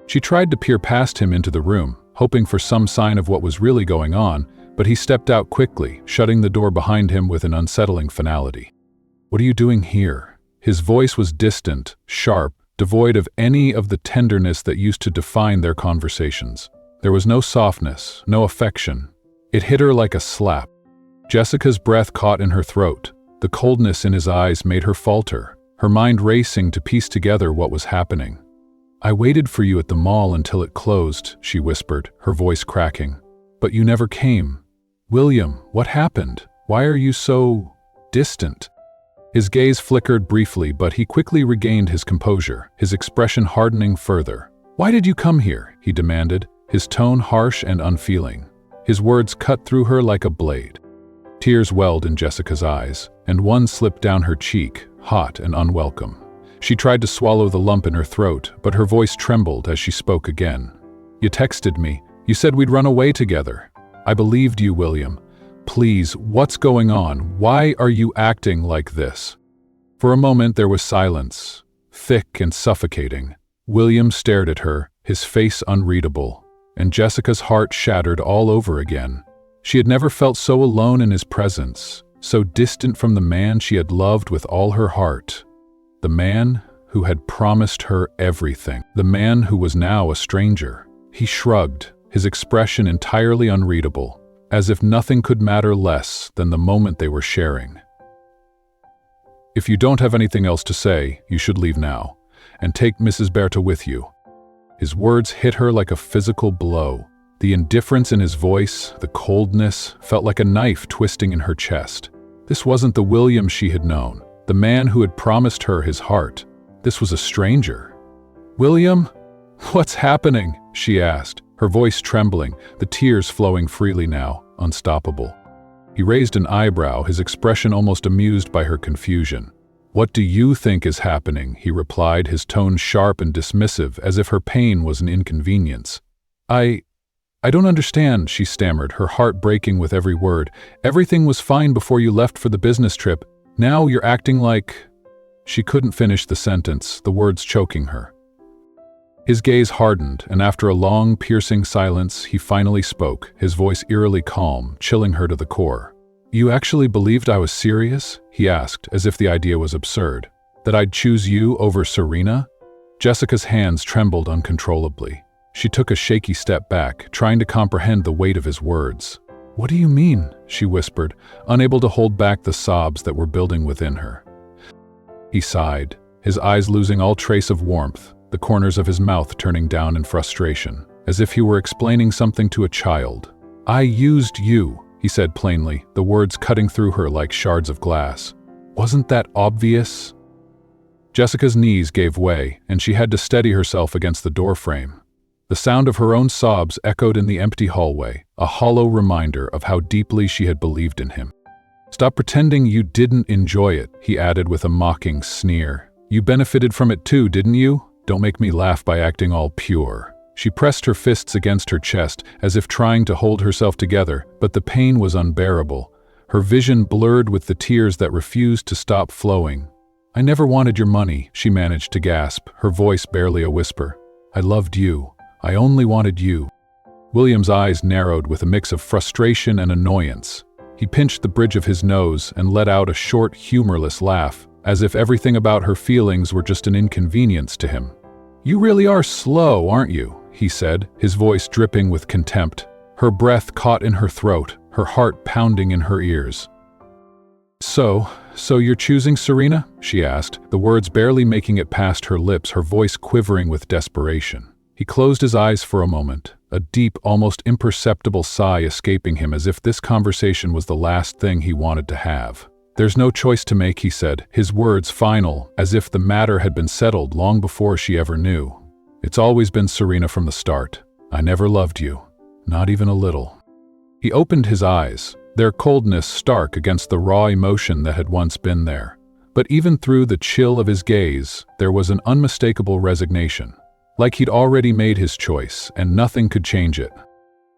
She tried to peer past him into the room, hoping for some sign of what was really going on, but he stepped out quickly, shutting the door behind him with an unsettling finality. "What are you doing here?" His voice was distant, sharp, devoid of any of the tenderness that used to define their conversations. There was no softness, no affection. It hit her like a slap. Jessica's breath caught in her throat. The coldness in his eyes made her falter, her mind racing to piece together what was happening. I waited for you at the mall until it closed, she whispered, her voice cracking. But you never came. William, what happened? Why are you so distant? His gaze flickered briefly, but he quickly regained his composure, his expression hardening further. Why did you come here? He demanded, his tone harsh and unfeeling. His words cut through her like a blade. Tears welled in Jessica's eyes, and one slipped down her cheek, hot and unwelcome. She tried to swallow the lump in her throat, but her voice trembled as she spoke again. You texted me. You said we'd run away together. I believed you, William. Please, what's going on? Why are you acting like this? For a moment there was silence, thick and suffocating. William stared at her, his face unreadable, and Jessica's heart shattered all over again. She had never felt so alone in his presence, so distant from the man she had loved with all her heart. The man who had promised her everything. The man who was now a stranger. He shrugged, his expression entirely unreadable, as if nothing could matter less than the moment they were sharing. If you don't have anything else to say, you should leave now, and take Mrs. Bertha with you. His words hit her like a physical blow. The indifference in his voice, the coldness, felt like a knife twisting in her chest. This wasn't the William she had known, the man who had promised her his heart. This was a stranger. William? What's happening? She asked, her voice trembling, the tears flowing freely now, unstoppable. He raised an eyebrow, his expression almost amused by her confusion. What do you think is happening? He replied, his tone sharp and dismissive, as if her pain was an inconvenience. I don't understand, she stammered, her heart breaking with every word. Everything was fine before you left for the business trip. Now you're acting like… She couldn't finish the sentence, the words choking her. His gaze hardened, and after a long, piercing silence, he finally spoke, his voice eerily calm, chilling her to the core. You actually believed I was serious? He asked, as if the idea was absurd. That I'd choose you over Serena? Jessica's hands trembled uncontrollably. She took a shaky step back, trying to comprehend the weight of his words. What do you mean? She whispered, unable to hold back the sobs that were building within her. He sighed, his eyes losing all trace of warmth, the corners of his mouth turning down in frustration, as if he were explaining something to a child. I used you, he said plainly, the words cutting through her like shards of glass. Wasn't that obvious? Jessica's knees gave way, and she had to steady herself against the doorframe. The sound of her own sobs echoed in the empty hallway, a hollow reminder of how deeply she had believed in him. Stop pretending you didn't enjoy it, he added with a mocking sneer. You benefited from it too, didn't you? Don't make me laugh by acting all pure. She pressed her fists against her chest, as if trying to hold herself together, but the pain was unbearable. Her vision blurred with the tears that refused to stop flowing. I never wanted your money, she managed to gasp, her voice barely a whisper. I loved you. I only wanted you. William's eyes narrowed with a mix of frustration and annoyance. He pinched the bridge of his nose and let out a short, humorless laugh, as if everything about her feelings were just an inconvenience to him. You really are slow, aren't you? He said, his voice dripping with contempt. Her breath caught in her throat, her heart pounding in her ears. So you're choosing Serena? She asked, the words barely making it past her lips, her voice quivering with desperation. He closed his eyes for a moment, a deep, almost imperceptible sigh escaping him as if this conversation was the last thing he wanted to have. There's no choice to make, he said, his words final, as if the matter had been settled long before she ever knew. It's always been Serena from the start. I never loved you, not even a little. He opened his eyes, their coldness stark against the raw emotion that had once been there. But even through the chill of his gaze, there was an unmistakable resignation. Like he'd already made his choice, and nothing could change it.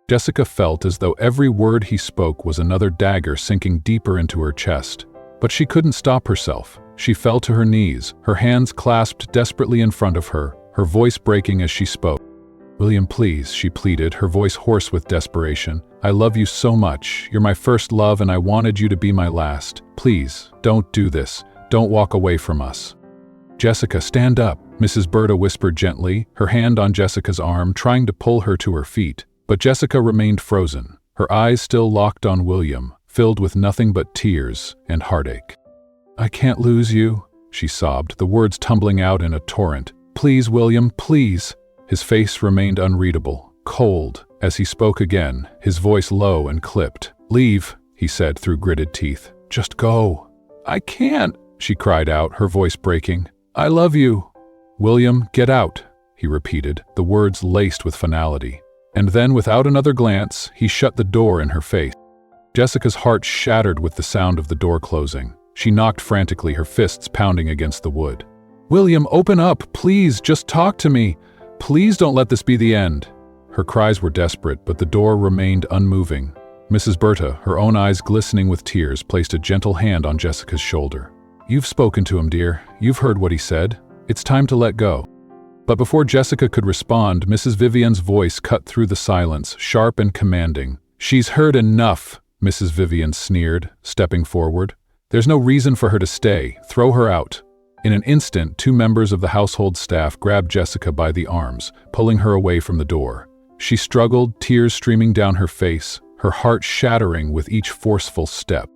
Jessica felt as though every word he spoke was another dagger sinking deeper into her chest. But she couldn't stop herself. She fell to her knees, her hands clasped desperately in front of her, her voice breaking as she spoke. William, please, she pleaded, her voice hoarse with desperation. I love you so much. You're my first love and I wanted you to be my last. Please, don't do this. Don't walk away from us. Jessica, stand up, Mrs. Bertha whispered gently, her hand on Jessica's arm, trying to pull her to her feet. But Jessica remained frozen, her eyes still locked on William, filled with nothing but tears and heartache. I can't lose you, she sobbed, the words tumbling out in a torrent, Please, William, please." His face remained unreadable, cold. As he spoke again, his voice low and clipped. "Leave," he said through gritted teeth. "Just go." "I can't," she cried out, her voice breaking. "I love you." "William, get out," he repeated, the words laced with finality. And then, without another glance, he shut the door in her face. Jessica's heart shattered with the sound of the door closing. She knocked frantically, her fists pounding against the wood. "William, open up, please, just talk to me. Please don't let this be the end." Her cries were desperate, but the door remained unmoving. Mrs. Berta, her own eyes glistening with tears, placed a gentle hand on Jessica's shoulder. "You've spoken to him, dear. You've heard what he said. It's time to let go." But before Jessica could respond, Mrs. Vivian's voice cut through the silence, sharp and commanding. "She's heard enough," Mrs. Vivian sneered, stepping forward. "There's no reason for her to stay. Throw her out." In an instant, 2 members of the household staff grabbed Jessica by the arms, pulling her away from the door. She struggled, tears streaming down her face, her heart shattering with each forceful step.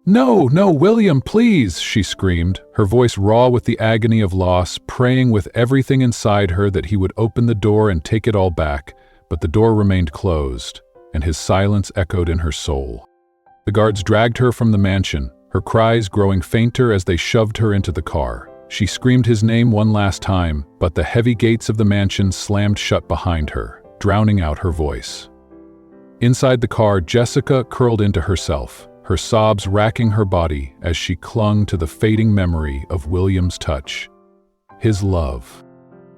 "No, no, William, please," she screamed, her voice raw with the agony of loss, praying with everything inside her that he would open the door and take it all back, but the door remained closed, and his silence echoed in her soul. The guards dragged her from the mansion, her cries growing fainter as they shoved her into the car. She screamed his name one last time, but the heavy gates of the mansion slammed shut behind her, drowning out her voice. Inside the car, Jessica curled into herself, her sobs racking her body as she clung to the fading memory of William's touch, his love.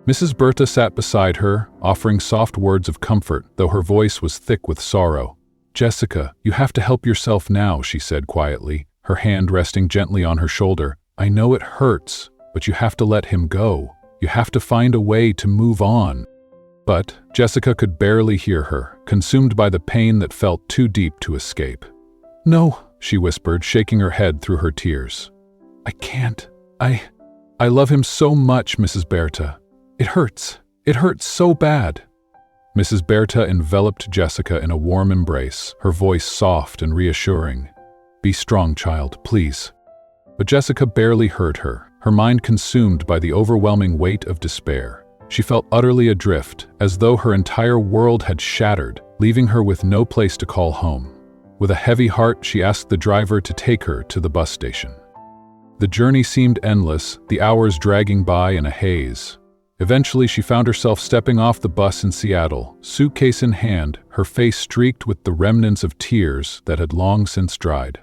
Mrs. Berta sat beside her, offering soft words of comfort, though her voice was thick with sorrow. "Jessica, you have to help yourself now," she said quietly, her hand resting gently on her shoulder. "I know it hurts, but you have to let him go. You have to find a way to move on." But Jessica could barely hear her, consumed by the pain that felt too deep to escape. "No," she whispered, shaking her head through her tears. "I can't. I love him so much, Mrs. Berta. It hurts. It hurts so bad." Mrs. Berta enveloped Jessica in a warm embrace, her voice soft and reassuring. "Be strong, child, please." But Jessica barely heard her, her mind consumed by the overwhelming weight of despair. She felt utterly adrift, as though her entire world had shattered, leaving her with no place to call home. With a heavy heart, she asked the driver to take her to the bus station. The journey seemed endless, the hours dragging by in a haze. Eventually, she found herself stepping off the bus in Seattle, suitcase in hand, her face streaked with the remnants of tears that had long since dried.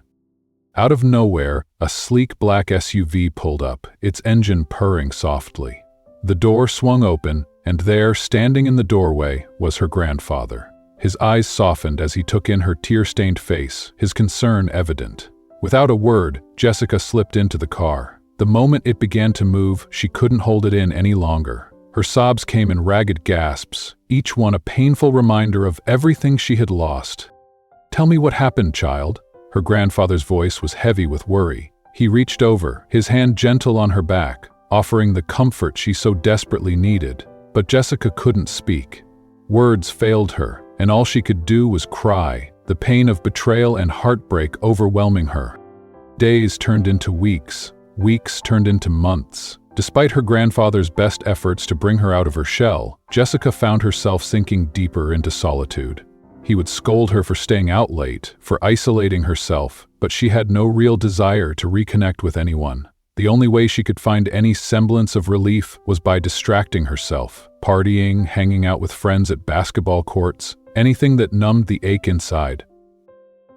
Out of nowhere, a sleek black SUV pulled up, its engine purring softly. The door swung open, and there, standing in the doorway, was her grandfather. His eyes softened as he took in her tear-stained face, his concern evident. Without a word, Jessica slipped into the car. The moment it began to move, she couldn't hold it in any longer. Her sobs came in ragged gasps, each one a painful reminder of everything she had lost. "Tell me what happened, child." Her grandfather's voice was heavy with worry. He reached over, his hand gentle on her back, offering the comfort she so desperately needed. But Jessica couldn't speak. Words failed her, and all she could do was cry, the pain of betrayal and heartbreak overwhelming her. Days turned into weeks, weeks turned into months. Despite her grandfather's best efforts to bring her out of her shell, Jessica found herself sinking deeper into solitude. He would scold her for staying out late, for isolating herself, but she had no real desire to reconnect with anyone. The only way she could find any semblance of relief was by distracting herself, partying, hanging out with friends at basketball courts, anything that numbed the ache inside.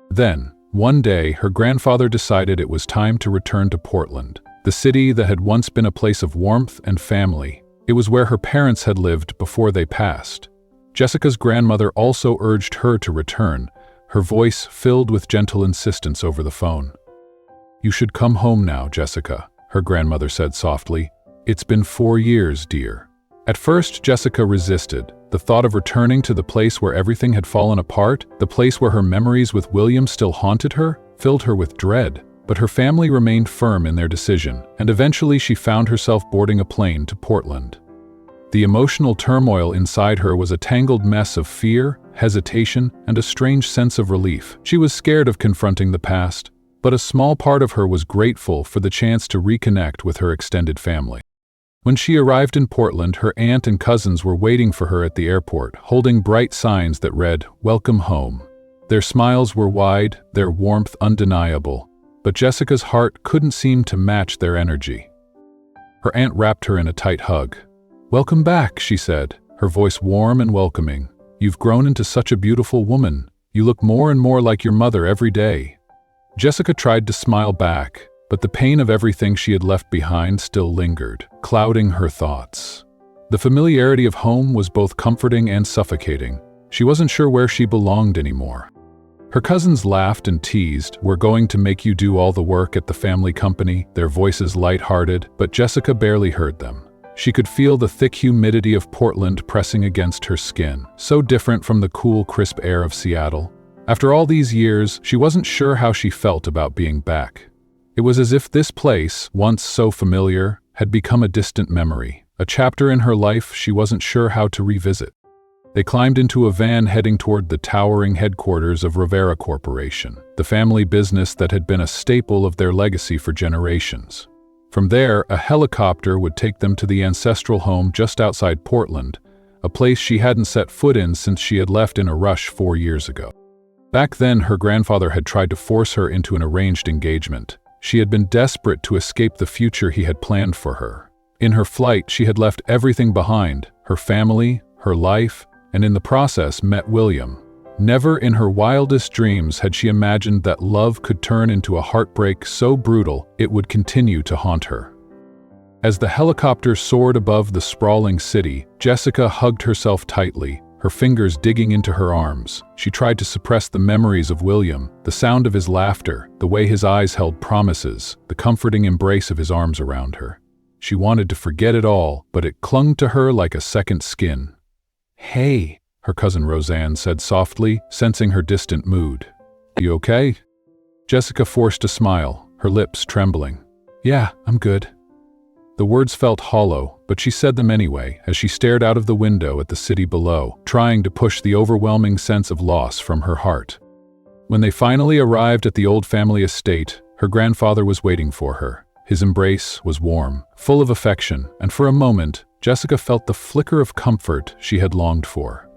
Then, one day, her grandfather decided it was time to return to Portland, the city that had once been a place of warmth and family. It was where her parents had lived before they passed. Jessica's grandmother also urged her to return, her voice filled with gentle insistence over the phone. "You should come home now, Jessica," her grandmother said softly. "It's been 4 years, dear." At first, Jessica resisted. The thought of returning to the place where everything had fallen apart, the place where her memories with William still haunted her, filled her with dread. But her family remained firm in their decision, and eventually she found herself boarding a plane to Portland. The emotional turmoil inside her was a tangled mess of fear, hesitation, and a strange sense of relief. She was scared of confronting the past, but a small part of her was grateful for the chance to reconnect with her extended family. When she arrived in Portland, her aunt and cousins were waiting for her at the airport, holding bright signs that read, "Welcome home." Their smiles were wide, their warmth undeniable, but Jessica's heart couldn't seem to match their energy. Her aunt wrapped her in a tight hug. "Welcome back," she said, her voice warm and welcoming. "You've grown into such a beautiful woman. You look more and more like your mother every day." Jessica tried to smile back, but the pain of everything she had left behind still lingered, clouding her thoughts. The familiarity of home was both comforting and suffocating. She wasn't sure where she belonged anymore. Her cousins laughed and teased, "We're going to make you do all the work at the family company," their voices light-hearted, but Jessica barely heard them. She could feel the thick humidity of Portland pressing against her skin, so different from the cool, crisp air of Seattle. After all these years, she wasn't sure how she felt about being back. It was as if this place, once so familiar, had become a distant memory, a chapter in her life she wasn't sure how to revisit. They climbed into a van heading toward the towering headquarters of Rivera Corporation, the family business that had been a staple of their legacy for generations. From there, a helicopter would take them to the ancestral home just outside Portland, a place she hadn't set foot in since she had left in a rush 4 years ago. Back then, her grandfather had tried to force her into an arranged engagement. She had been desperate to escape the future he had planned for her. In her flight, she had left everything behind, her family, her life, and in the process met William. Never in her wildest dreams had she imagined that love could turn into a heartbreak so brutal it would continue to haunt her. As the helicopter soared above the sprawling city, Jessica hugged herself tightly, her fingers digging into her arms. She tried to suppress the memories of William, the sound of his laughter, the way his eyes held promises, the comforting embrace of his arms around her. She wanted to forget it all, but it clung to her like a second skin. "Hey," her cousin Roseanne said softly, sensing her distant mood. "You okay?" Jessica forced a smile, her lips trembling. "Yeah, I'm good." The words felt hollow, but she said them anyway, as she stared out of the window at the city below, trying to push the overwhelming sense of loss from her heart. When they finally arrived at the old family estate, her grandfather was waiting for her. His embrace was warm, full of affection, and for a moment, Jessica felt the flicker of comfort she had longed for.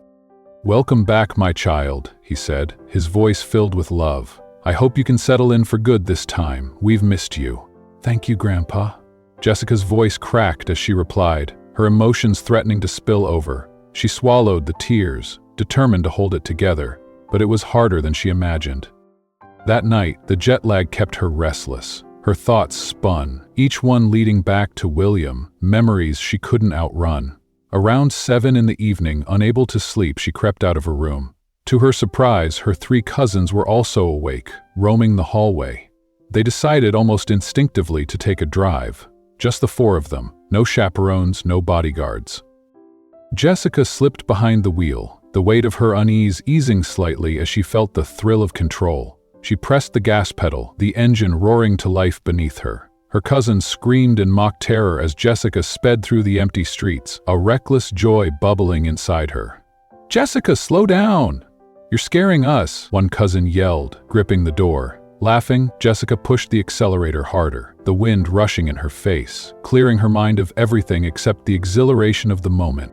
"Welcome back, my child," he said, his voice filled with love. "I hope you can settle in for good this time. We've missed you." "Thank you, Grandpa." Jessica's voice cracked as she replied, her emotions threatening to spill over. She swallowed the tears, determined to hold it together, but it was harder than she imagined. That night, the jet lag kept her restless. Her thoughts spun, each one leading back to William, memories she couldn't outrun. Around 7 in the evening, unable to sleep, she crept out of her room. To her surprise, her 3 cousins were also awake, roaming the hallway. They decided almost instinctively to take a drive. Just the 4 of them, no chaperones, no bodyguards. Jessica slipped behind the wheel, the weight of her unease easing slightly as she felt the thrill of control. She pressed the gas pedal, the engine roaring to life beneath her. Her cousins screamed in mock terror as Jessica sped through the empty streets, a reckless joy bubbling inside her. "Jessica, slow down! You're scaring us," one cousin yelled, gripping the door. Laughing, Jessica pushed the accelerator harder, the wind rushing in her face, clearing her mind of everything except the exhilaration of the moment.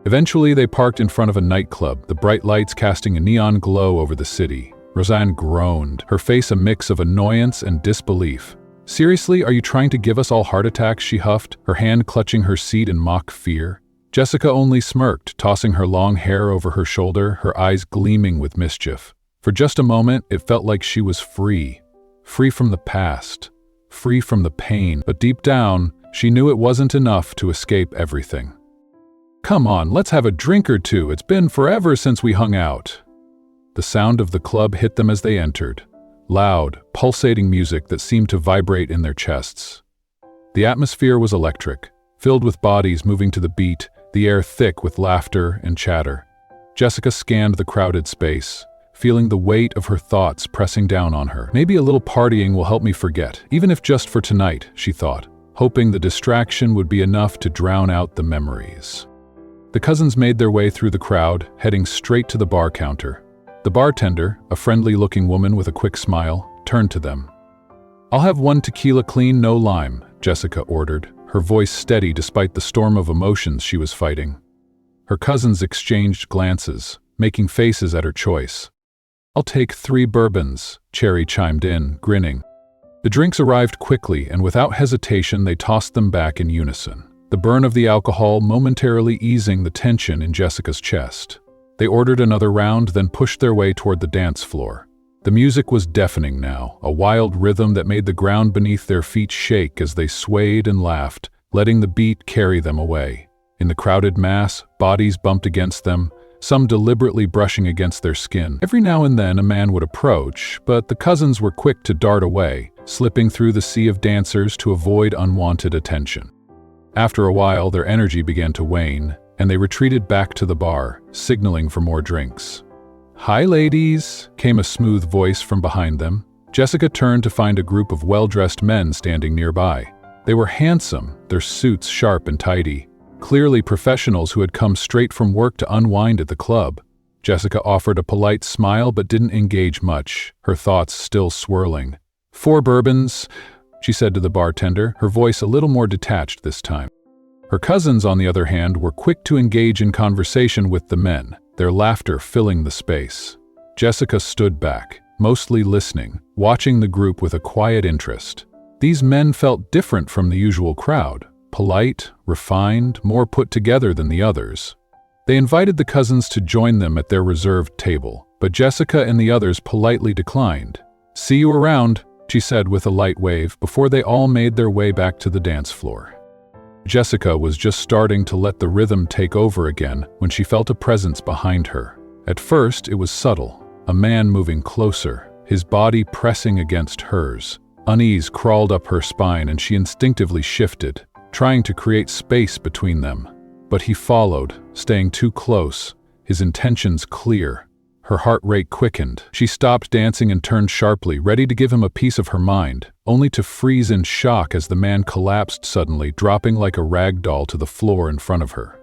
Eventually, they parked in front of a nightclub, the bright lights casting a neon glow over the city. Roseanne groaned, her face a mix of annoyance and disbelief. "Seriously, are you trying to give us all heart attacks?" she huffed, her hand clutching her seat in mock fear. Jessica only smirked, tossing her long hair over her shoulder, her eyes gleaming with mischief. For just a moment, it felt like she was free. Free from the past. Free from the pain. But deep down, she knew it wasn't enough to escape everything. "Come on, let's have a drink or two. It's been forever since we hung out." The sound of the club hit them as they entered. Loud, pulsating music that seemed to vibrate in their chests. The atmosphere was electric, filled with bodies moving to the beat, the air thick with laughter and chatter. Jessica scanned the crowded space, feeling the weight of her thoughts pressing down on her. "Maybe a little partying will help me forget, even if just for tonight," she thought, hoping the distraction would be enough to drown out the memories. The cousins made their way through the crowd, heading straight to the bar counter. The bartender, a friendly-looking woman with a quick smile, turned to them. "I'll have 1 tequila clean, no lime," Jessica ordered, her voice steady despite the storm of emotions she was fighting. Her cousins exchanged glances, making faces at her choice. "I'll take 3 bourbons," Cherry chimed in, grinning. The drinks arrived quickly, and without hesitation they tossed them back in unison, the burn of the alcohol momentarily easing the tension in Jessica's chest. They ordered another round, then pushed their way toward the dance floor. The music was deafening now, a wild rhythm that made the ground beneath their feet shake as they swayed and laughed, letting the beat carry them away. In the crowded mass, bodies bumped against them, some deliberately brushing against their skin. Every now and then a man would approach, but the cousins were quick to dart away, slipping through the sea of dancers to avoid unwanted attention. After a while, their energy began to wane, and they retreated back to the bar, signaling for more drinks. "Hi, ladies," came a smooth voice from behind them. Jessica turned to find a group of well-dressed men standing nearby. They were handsome, their suits sharp and tidy, clearly professionals who had come straight from work to unwind at the club. Jessica offered a polite smile but didn't engage much, her thoughts still swirling. 4 bourbons, she said to the bartender, her voice a little more detached this time. Her cousins, on the other hand, were quick to engage in conversation with the men, their laughter filling the space. Jessica stood back, mostly listening, watching the group with a quiet interest. These men felt different from the usual crowd, polite, refined, more put together than the others. They invited the cousins to join them at their reserved table, but Jessica and the others politely declined. "See you around," she said with a light wave before they all made their way back to the dance floor. Jessica was just starting to let the rhythm take over again when she felt a presence behind her. At first, it was subtle, a man moving closer, his body pressing against hers. Unease crawled up her spine and she instinctively shifted, trying to create space between them. But he followed, staying too close, his intentions clear. Her heart rate quickened. She stopped dancing and turned sharply, ready to give him a piece of her mind, only to freeze in shock as the man collapsed suddenly, dropping like a rag doll to the floor in front of her.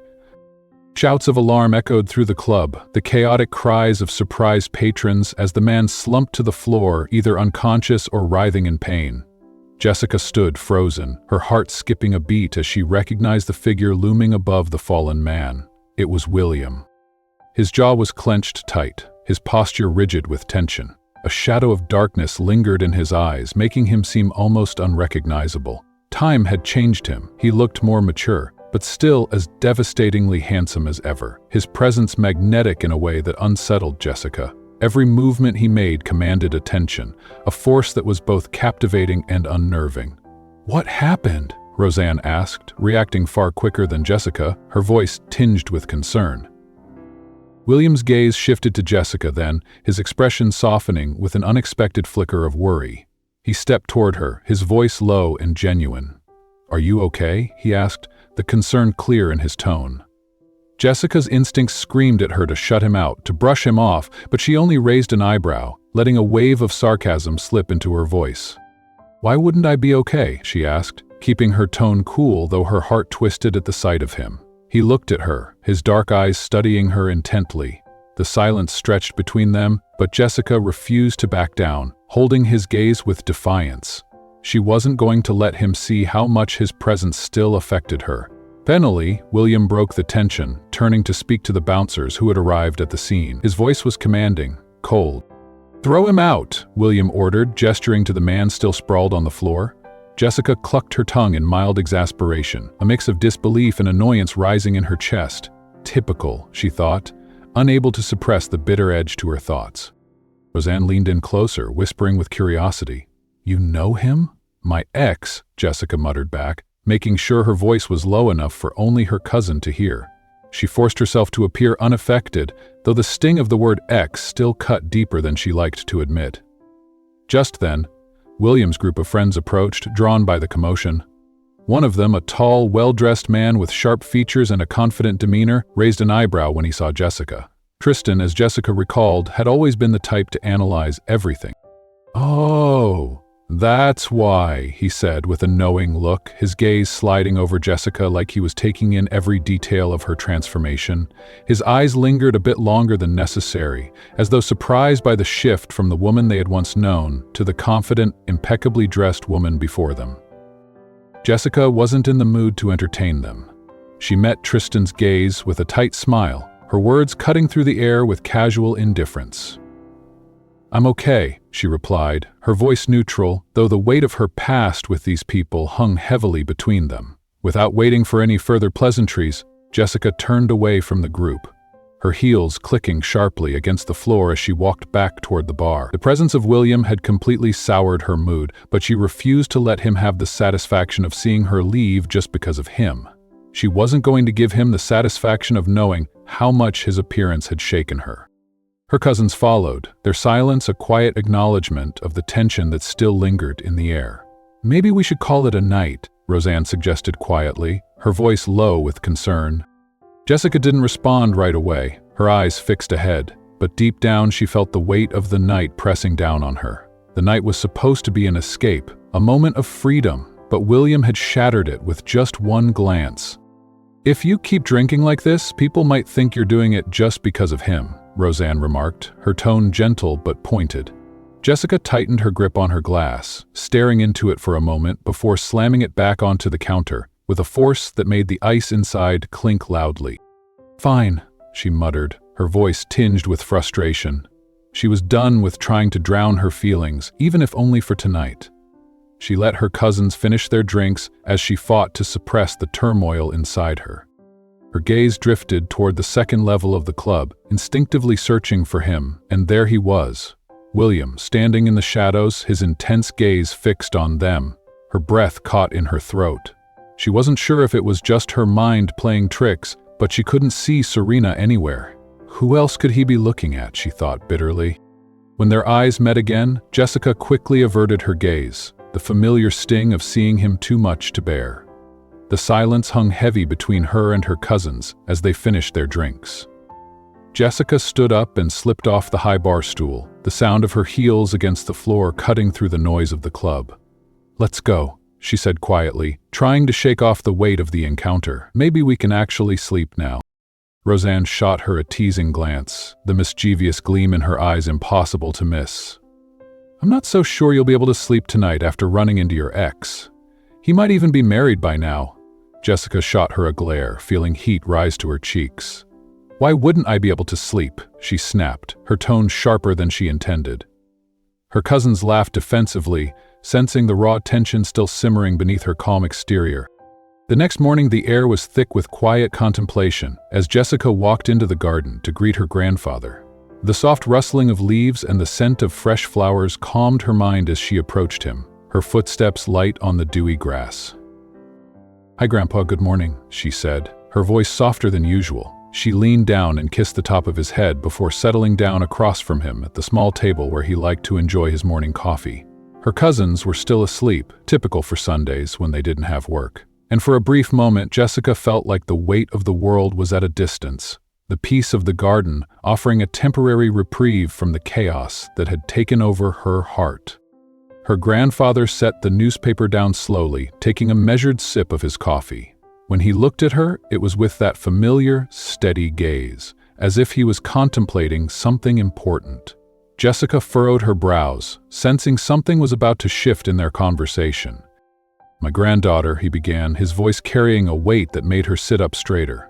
Shouts of alarm echoed through the club, the chaotic cries of surprised patrons as the man slumped to the floor, either unconscious or writhing in pain. Jessica stood frozen, her heart skipping a beat as she recognized the figure looming above the fallen man. It was William. His jaw was clenched tight, his posture rigid with tension. A shadow of darkness lingered in his eyes, making him seem almost unrecognizable. Time had changed him. He looked more mature, but still as devastatingly handsome as ever, his presence magnetic in a way that unsettled Jessica. Every movement he made commanded attention, a force that was both captivating and unnerving. "What happened?" Roseanne asked, reacting far quicker than Jessica, her voice tinged with concern. William's gaze shifted to Jessica then, his expression softening with an unexpected flicker of worry. He stepped toward her, his voice low and genuine. "Are you okay?" he asked, the concern clear in his tone. Jessica's instincts screamed at her to shut him out, to brush him off, but she only raised an eyebrow, letting a wave of sarcasm slip into her voice. "Why wouldn't I be okay?" she asked, keeping her tone cool though her heart twisted at the sight of him. He looked at her, his dark eyes studying her intently. The silence stretched between them, but Jessica refused to back down, holding his gaze with defiance. She wasn't going to let him see how much his presence still affected her. Finally, William broke the tension, turning to speak to the bouncers who had arrived at the scene. His voice was commanding, cold. "Throw him out," William ordered, gesturing to the man still sprawled on the floor. Jessica clucked her tongue in mild exasperation, a mix of disbelief and annoyance rising in her chest. Typical, she thought, unable to suppress the bitter edge to her thoughts. Roseanne leaned in closer, whispering with curiosity. "You know him?" "My ex," Jessica muttered back, making sure her voice was low enough for only her cousin to hear. She forced herself to appear unaffected, though the sting of the word ex still cut deeper than she liked to admit. Just then, William's group of friends approached, drawn by the commotion. One of them, a tall, well-dressed man with sharp features and a confident demeanor, raised an eyebrow when he saw Jessica. Tristan, as Jessica recalled, had always been the type to analyze everything. "Oh, that's why," he said with a knowing look, his gaze sliding over Jessica like he was taking in every detail of her transformation. His eyes lingered a bit longer than necessary, as though surprised by the shift from the woman they had once known to the confident, impeccably dressed woman before them. Jessica wasn't in the mood to entertain them. She met Tristan's gaze with a tight smile, her words cutting through the air with casual indifference. "I'm okay," she replied, her voice neutral, though the weight of her past with these people hung heavily between them. Without waiting for any further pleasantries, Jessica turned away from the group, her heels clicking sharply against the floor as she walked back toward the bar. The presence of William had completely soured her mood, but she refused to let him have the satisfaction of seeing her leave just because of him. She wasn't going to give him the satisfaction of knowing how much his appearance had shaken her. Her cousins followed, their silence a quiet acknowledgement of the tension that still lingered in the air. "Maybe we should call it a night," Roseanne suggested quietly, her voice low with concern. Jessica didn't respond right away, her eyes fixed ahead, but deep down she felt the weight of the night pressing down on her. The night was supposed to be an escape, a moment of freedom, but William had shattered it with just one glance. "If you keep drinking like this, people might think you're doing it just because of him," Roseanne remarked, her tone gentle but pointed. Jessica tightened her grip on her glass, staring into it for a moment before slamming it back onto the counter, with a force that made the ice inside clink loudly. "Fine," she muttered, her voice tinged with frustration. She was done with trying to drown her feelings, even if only for tonight. She let her cousins finish their drinks as she fought to suppress the turmoil inside her. Her gaze drifted toward the second level of the club, instinctively searching for him, and there he was. William, standing in the shadows, his intense gaze fixed on them, her breath caught in her throat. She wasn't sure if it was just her mind playing tricks, but she couldn't see Serena anywhere. Who else could he be looking at, she thought bitterly. When their eyes met again, Jessica quickly averted her gaze, the familiar sting of seeing him too much to bear. The silence hung heavy between her and her cousins as they finished their drinks. Jessica stood up and slipped off the high bar stool, the sound of her heels against the floor cutting through the noise of the club. "Let's go," she said quietly, trying to shake off the weight of the encounter. "Maybe we can actually sleep now." Roseanne shot her a teasing glance, the mischievous gleam in her eyes impossible to miss. "I'm not so sure you'll be able to sleep tonight after running into your ex. He might even be married by now." Jessica shot her a glare, feeling heat rise to her cheeks. "Why wouldn't I be able to sleep?" she snapped, her tone sharper than she intended. Her cousins laughed defensively, sensing the raw tension still simmering beneath her calm exterior. The next morning the air was thick with quiet contemplation as Jessica walked into the garden to greet her grandfather. The soft rustling of leaves and the scent of fresh flowers calmed her mind as she approached him, her footsteps light on the dewy grass. "Hi, Grandpa, good morning," she said, her voice softer than usual. She leaned down and kissed the top of his head before settling down across from him at the small table where he liked to enjoy his morning coffee. Her cousins were still asleep, typical for Sundays when they didn't have work. And for a brief moment, Jessica felt like the weight of the world was at a distance, the peace of the garden offering a temporary reprieve from the chaos that had taken over her heart. Her grandfather set the newspaper down slowly, taking a measured sip of his coffee. When he looked at her, it was with that familiar, steady gaze, as if he was contemplating something important. Jessica furrowed her brows, sensing something was about to shift in their conversation. "My granddaughter," he began, his voice carrying a weight that made her sit up straighter.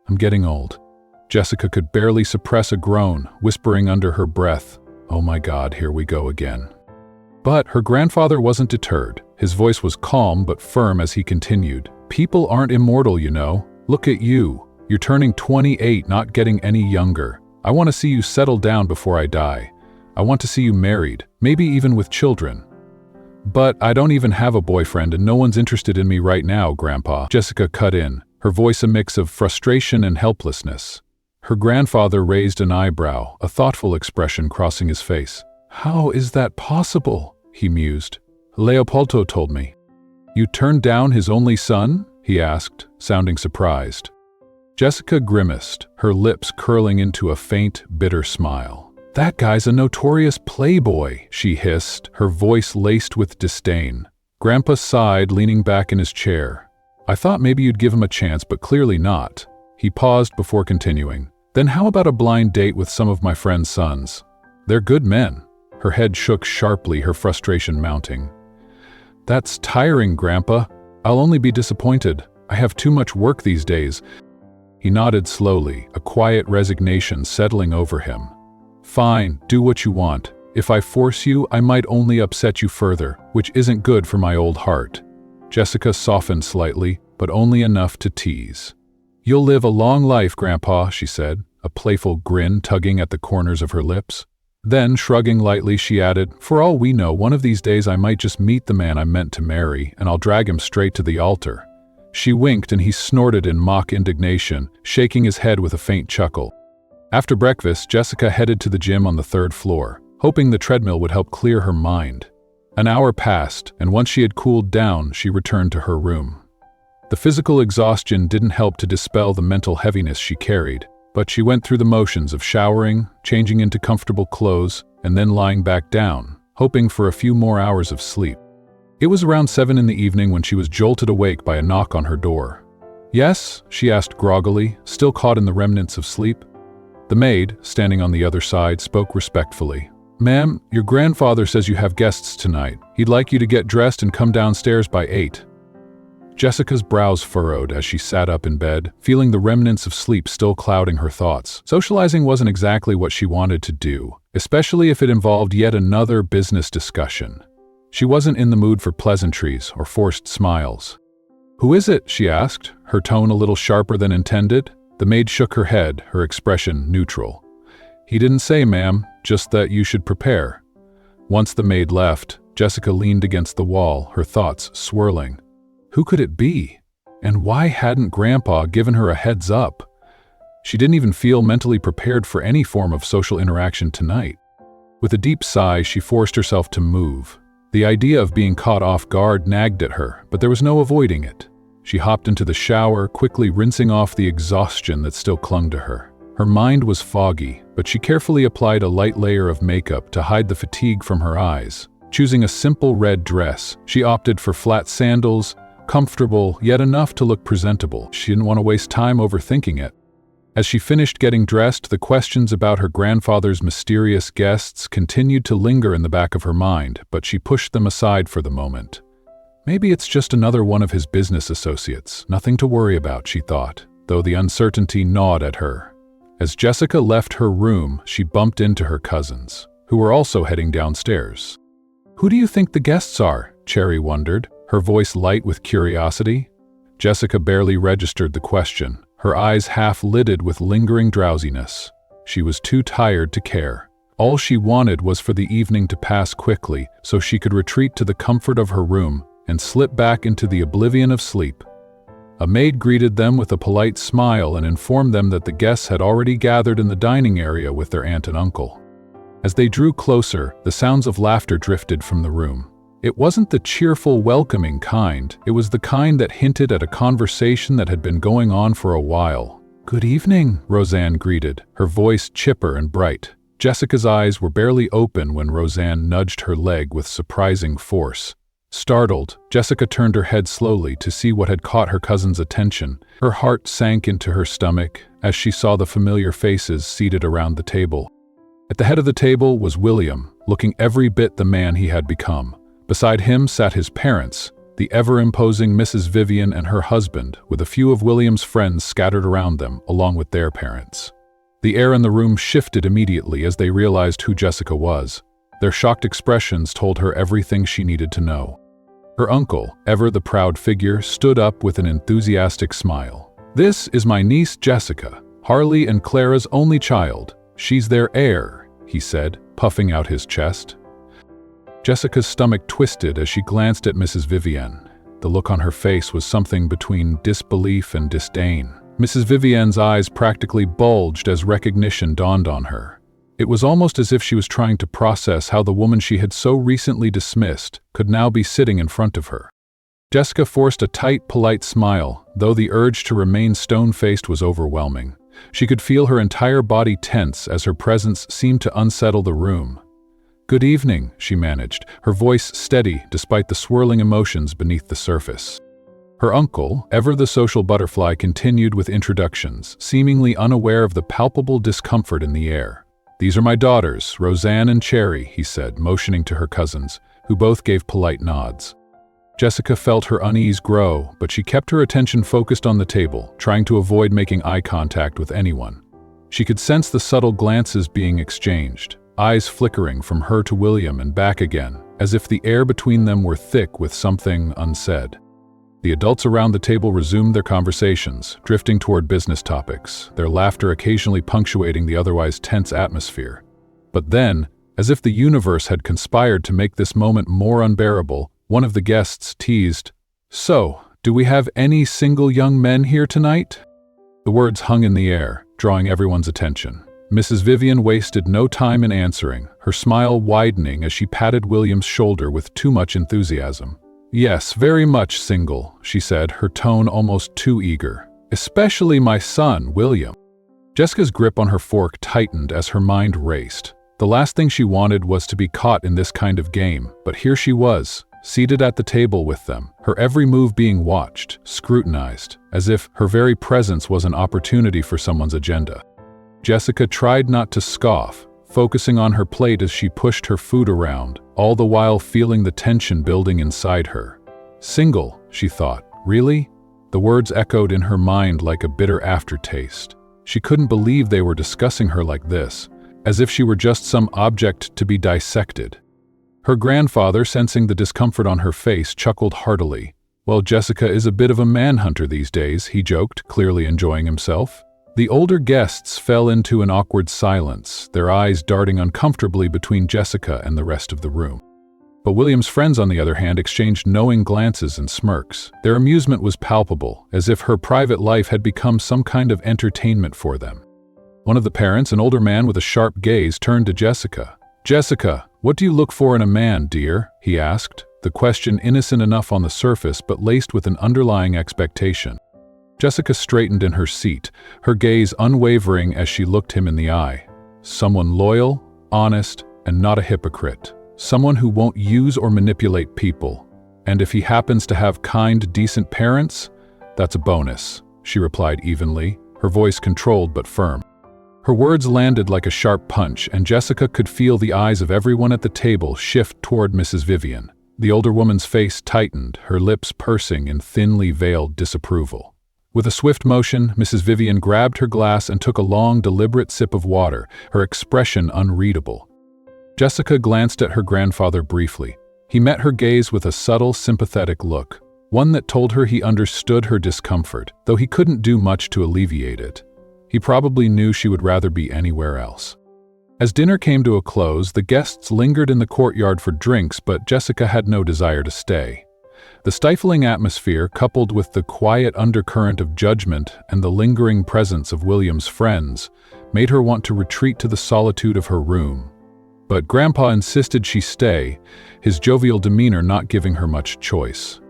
"I'm getting old." Jessica could barely suppress a groan, whispering under her breath, "Oh my God, here we go again." But her grandfather wasn't deterred. His voice was calm but firm as he continued. "People aren't immortal, you know. Look at you. You're turning 28, not getting any younger. I want to see you settle down before I die. I want to see you married, maybe even with children." "But I don't even have a boyfriend and no one's interested in me right now, Grandpa," Jessica cut in, her voice a mix of frustration and helplessness. Her grandfather raised an eyebrow, a thoughtful expression crossing his face. "How is that possible?" he mused. "Leopoldo told me." "You turned down his only son?" he asked, sounding surprised. Jessica grimaced, her lips curling into a faint, bitter smile. "That guy's a notorious playboy," she hissed, her voice laced with disdain. Grandpa sighed, leaning back in his chair. "I thought maybe you'd give him a chance, but clearly not." He paused before continuing. "Then how about a blind date with some of my friend's sons? They're good men." Her head shook sharply, her frustration mounting. "That's tiring, Grandpa. I'll only be disappointed. I have too much work these days." He nodded slowly, a quiet resignation settling over him. "Fine, do what you want. If I force you, I might only upset you further, which isn't good for my old heart." Jessica softened slightly, but only enough to tease. "You'll live a long life, Grandpa," she said, a playful grin tugging at the corners of her lips. Then, shrugging lightly, she added, "For all we know, one of these days I might just meet the man I'm meant to marry, and I'll drag him straight to the altar." She winked and he snorted in mock indignation, shaking his head with a faint chuckle. After breakfast, Jessica headed to the gym on the 3rd floor, hoping the treadmill would help clear her mind. An hour passed, and once she had cooled down, she returned to her room. The physical exhaustion didn't help to dispel the mental heaviness she carried, but she went through the motions of showering, changing into comfortable clothes, and then lying back down, hoping for a few more hours of sleep. It was around 7 in the evening when she was jolted awake by a knock on her door. "Yes?" she asked groggily, still caught in the remnants of sleep. The maid, standing on the other side, spoke respectfully. "Ma'am, your grandfather says you have guests tonight. He'd like you to get dressed and come downstairs by 8. Jessica's brows furrowed as she sat up in bed, feeling the remnants of sleep still clouding her thoughts. Socializing wasn't exactly what she wanted to do, especially if it involved yet another business discussion. She wasn't in the mood for pleasantries or forced smiles. "Who is it?" she asked, her tone a little sharper than intended. The maid shook her head, her expression neutral. "He didn't say, ma'am, just that you should prepare." Once the maid left, Jessica leaned against the wall, her thoughts swirling. Who could it be? And why hadn't Grandpa given her a heads up? She didn't even feel mentally prepared for any form of social interaction tonight. With a deep sigh, she forced herself to move. The idea of being caught off guard nagged at her, but there was no avoiding it. She hopped into the shower, quickly rinsing off the exhaustion that still clung to her. Her mind was foggy, but she carefully applied a light layer of makeup to hide the fatigue from her eyes. Choosing a simple red dress, she opted for flat sandals, comfortable, yet enough to look presentable. She didn't want to waste time overthinking it. As she finished getting dressed, the questions about her grandfather's mysterious guests continued to linger in the back of her mind, but she pushed them aside for the moment. Maybe it's just another one of his business associates. Nothing to worry about, she thought, though the uncertainty gnawed at her. As Jessica left her room, she bumped into her cousins, who were also heading downstairs. "Who do you think the guests are?" Cherry wondered, her voice light with curiosity. Jessica barely registered the question, her eyes half-lidded with lingering drowsiness. She was too tired to care. All she wanted was for the evening to pass quickly so she could retreat to the comfort of her room and slip back into the oblivion of sleep. A maid greeted them with a polite smile and informed them that the guests had already gathered in the dining area with their aunt and uncle. As they drew closer, the sounds of laughter drifted from the room. It wasn't the cheerful, welcoming kind. It was the kind that hinted at a conversation that had been going on for a while. "Good evening," Roseanne greeted, her voice chipper and bright. Jessica's eyes were barely open when Roseanne nudged her leg with surprising force. Startled, Jessica turned her head slowly to see what had caught her cousin's attention. Her heart sank into her stomach as she saw the familiar faces seated around the table. At the head of the table was William, looking every bit the man he had become. Beside him sat his parents, the ever-imposing Mrs. Vivian and her husband, with a few of William's friends scattered around them, along with their parents. The air in the room shifted immediately as they realized who Jessica was. Their shocked expressions told her everything she needed to know. Her uncle, ever the proud figure, stood up with an enthusiastic smile. "This is my niece Jessica, Harley and Clara's only child. She's their heir," he said, puffing out his chest. Jessica's stomach twisted as she glanced at Mrs. Vivian. The look on her face was something between disbelief and disdain. Mrs. Vivian's eyes practically bulged as recognition dawned on her. It was almost as if she was trying to process how the woman she had so recently dismissed could now be sitting in front of her. Jessica forced a tight, polite smile, though the urge to remain stone-faced was overwhelming. She could feel her entire body tense as her presence seemed to unsettle the room. "Good evening," she managed, her voice steady despite the swirling emotions beneath the surface. Her uncle, ever the social butterfly, continued with introductions, seemingly unaware of the palpable discomfort in the air. "These are my daughters, Roseanne and Cherry," he said, motioning to her cousins, who both gave polite nods. Jessica felt her unease grow, but she kept her attention focused on the table, trying to avoid making eye contact with anyone. She could sense the subtle glances being exchanged, eyes flickering from her to William and back again, as if the air between them were thick with something unsaid. The adults around the table resumed their conversations, drifting toward business topics, their laughter occasionally punctuating the otherwise tense atmosphere. But then, as if the universe had conspired to make this moment more unbearable, one of the guests teased, "So, do we have any single young men here tonight?" The words hung in the air, drawing everyone's attention. Mrs. Vivian wasted no time in answering, her smile widening as she patted William's shoulder with too much enthusiasm. "Yes, very much single," she said, her tone almost too eager. "Especially my son, William." Jessica's grip on her fork tightened as her mind raced. The last thing she wanted was to be caught in this kind of game, but here she was, seated at the table with them, her every move being watched, scrutinized, as if her very presence was an opportunity for someone's agenda. Jessica tried not to scoff, focusing on her plate as she pushed her food around, all the while feeling the tension building inside her. "Single," she thought. "Really?" The words echoed in her mind like a bitter aftertaste. She couldn't believe they were discussing her like this, as if she were just some object to be dissected. Her grandfather, sensing the discomfort on her face, chuckled heartily. "Well, Jessica is a bit of a manhunter these days," he joked, clearly enjoying himself. The older guests fell into an awkward silence, their eyes darting uncomfortably between Jessica and the rest of the room. But William's friends, on the other hand, exchanged knowing glances and smirks. Their amusement was palpable, as if her private life had become some kind of entertainment for them. One of the parents, an older man with a sharp gaze, turned to Jessica. "Jessica, what do you look for in a man, dear?" he asked, the question innocent enough on the surface but laced with an underlying expectation. Jessica straightened in her seat, her gaze unwavering as she looked him in the eye. "Someone loyal, honest, and not a hypocrite. Someone who won't use or manipulate people. And if he happens to have kind, decent parents, that's a bonus," she replied evenly, her voice controlled but firm. Her words landed like a sharp punch, and Jessica could feel the eyes of everyone at the table shift toward Mrs. Vivian. The older woman's face tightened, her lips pursing in thinly veiled disapproval. With a swift motion, Mrs. Vivian grabbed her glass and took a long, deliberate sip of water, her expression unreadable. Jessica glanced at her grandfather briefly. He met her gaze with a subtle, sympathetic look, one that told her he understood her discomfort, though he couldn't do much to alleviate it. He probably knew she would rather be anywhere else. As dinner came to a close, the guests lingered in the courtyard for drinks, but Jessica had no desire to stay. The stifling atmosphere, coupled with the quiet undercurrent of judgment and the lingering presence of William's friends, made her want to retreat to the solitude of her room. But Grandpa insisted she stay, his jovial demeanor not giving her much choice.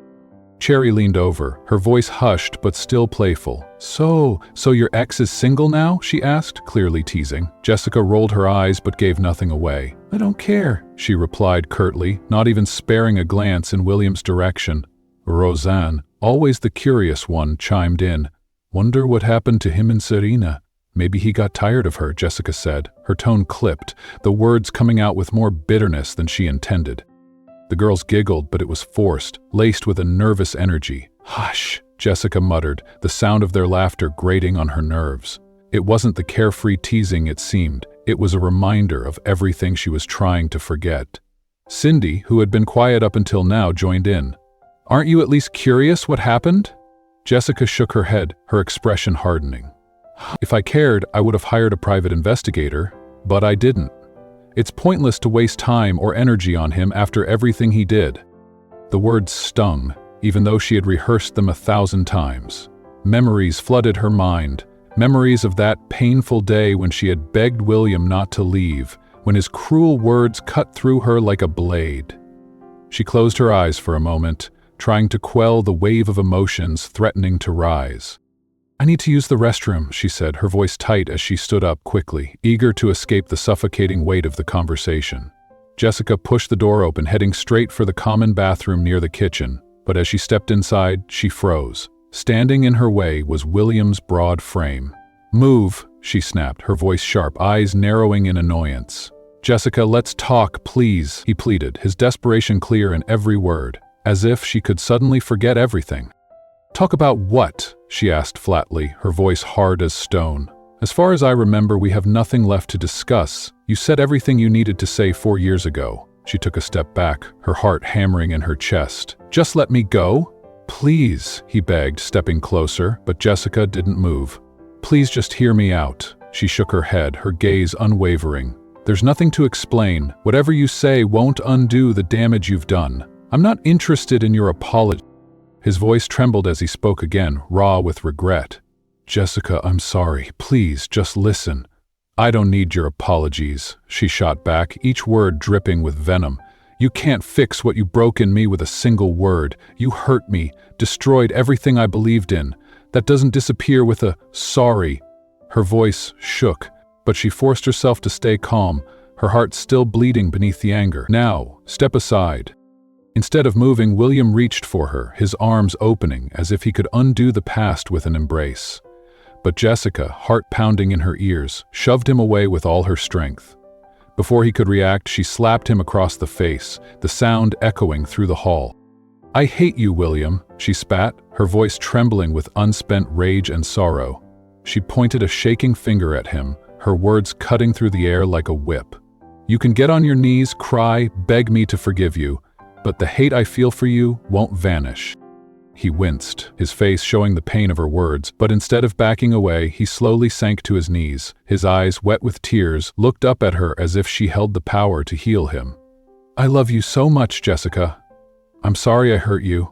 Cherry leaned over, her voice hushed but still playful. So your ex is single now?" she asked, clearly teasing. Jessica rolled her eyes but gave nothing away. "I don't care," she replied curtly, not even sparing a glance in William's direction. Roseanne, always the curious one, chimed in. "Wonder what happened to him and Serena. Maybe he got tired of her," Jessica said, her tone clipped, the words coming out with more bitterness than she intended. The girls giggled, but it was forced, laced with a nervous energy. "Hush," Jessica muttered, the sound of their laughter grating on her nerves. It wasn't the carefree teasing it seemed, it was a reminder of everything she was trying to forget. Cindy, who had been quiet up until now, joined in. "Aren't you at least curious what happened?" Jessica shook her head, her expression hardening. "If I cared, I would have hired a private investigator, but I didn't. It's pointless to waste time or energy on him after everything he did." The words stung, even though she had rehearsed them 1,000 times. Memories flooded her mind, memories of that painful day when she had begged William not to leave, when his cruel words cut through her like a blade. She closed her eyes for a moment, trying to quell the wave of emotions threatening to rise. "I need to use the restroom," she said, her voice tight as she stood up quickly, eager to escape the suffocating weight of the conversation. Jessica pushed the door open, heading straight for the common bathroom near the kitchen, but as she stepped inside, she froze. Standing in her way was William's broad frame. "Move," she snapped, her voice sharp, eyes narrowing in annoyance. "Jessica, let's talk, please," he pleaded, his desperation clear in every word. as if she could suddenly forget everything. "Talk about what?" she asked flatly, her voice hard as stone. "As far as I remember, we have nothing left to discuss. You said everything you needed to say 4 years ago." She took a step back, her heart hammering in her chest. "Just let me go?" "Please," he begged, stepping closer, but Jessica didn't move. "Please just hear me out." She shook her head, her gaze unwavering. "There's nothing to explain. Whatever you say won't undo the damage you've done. I'm not interested in your apology." His voice trembled as he spoke again, raw with regret. "Jessica, I'm sorry. Please, just listen." "I don't need your apologies," she shot back, each word dripping with venom. "You can't fix what you broke in me with a single word. You hurt me, destroyed everything I believed in. That doesn't disappear with a sorry." Her voice shook, but she forced herself to stay calm, her heart still bleeding beneath the anger. "Now, step aside." Instead of moving, William reached for her, his arms opening as if he could undo the past with an embrace. But Jessica, heart pounding in her ears, shoved him away with all her strength. Before he could react, she slapped him across the face, the sound echoing through the hall. "I hate you, William," she spat, her voice trembling with unspent rage and sorrow. She pointed a shaking finger at him, her words cutting through the air like a whip. "You can get on your knees, cry, beg me to forgive you, but the hate I feel for you won't vanish." He winced, his face showing the pain of her words, but instead of backing away, he slowly sank to his knees. His eyes, wet with tears, looked up at her as if she held the power to heal him. "I love you so much, Jessica. I'm sorry I hurt you.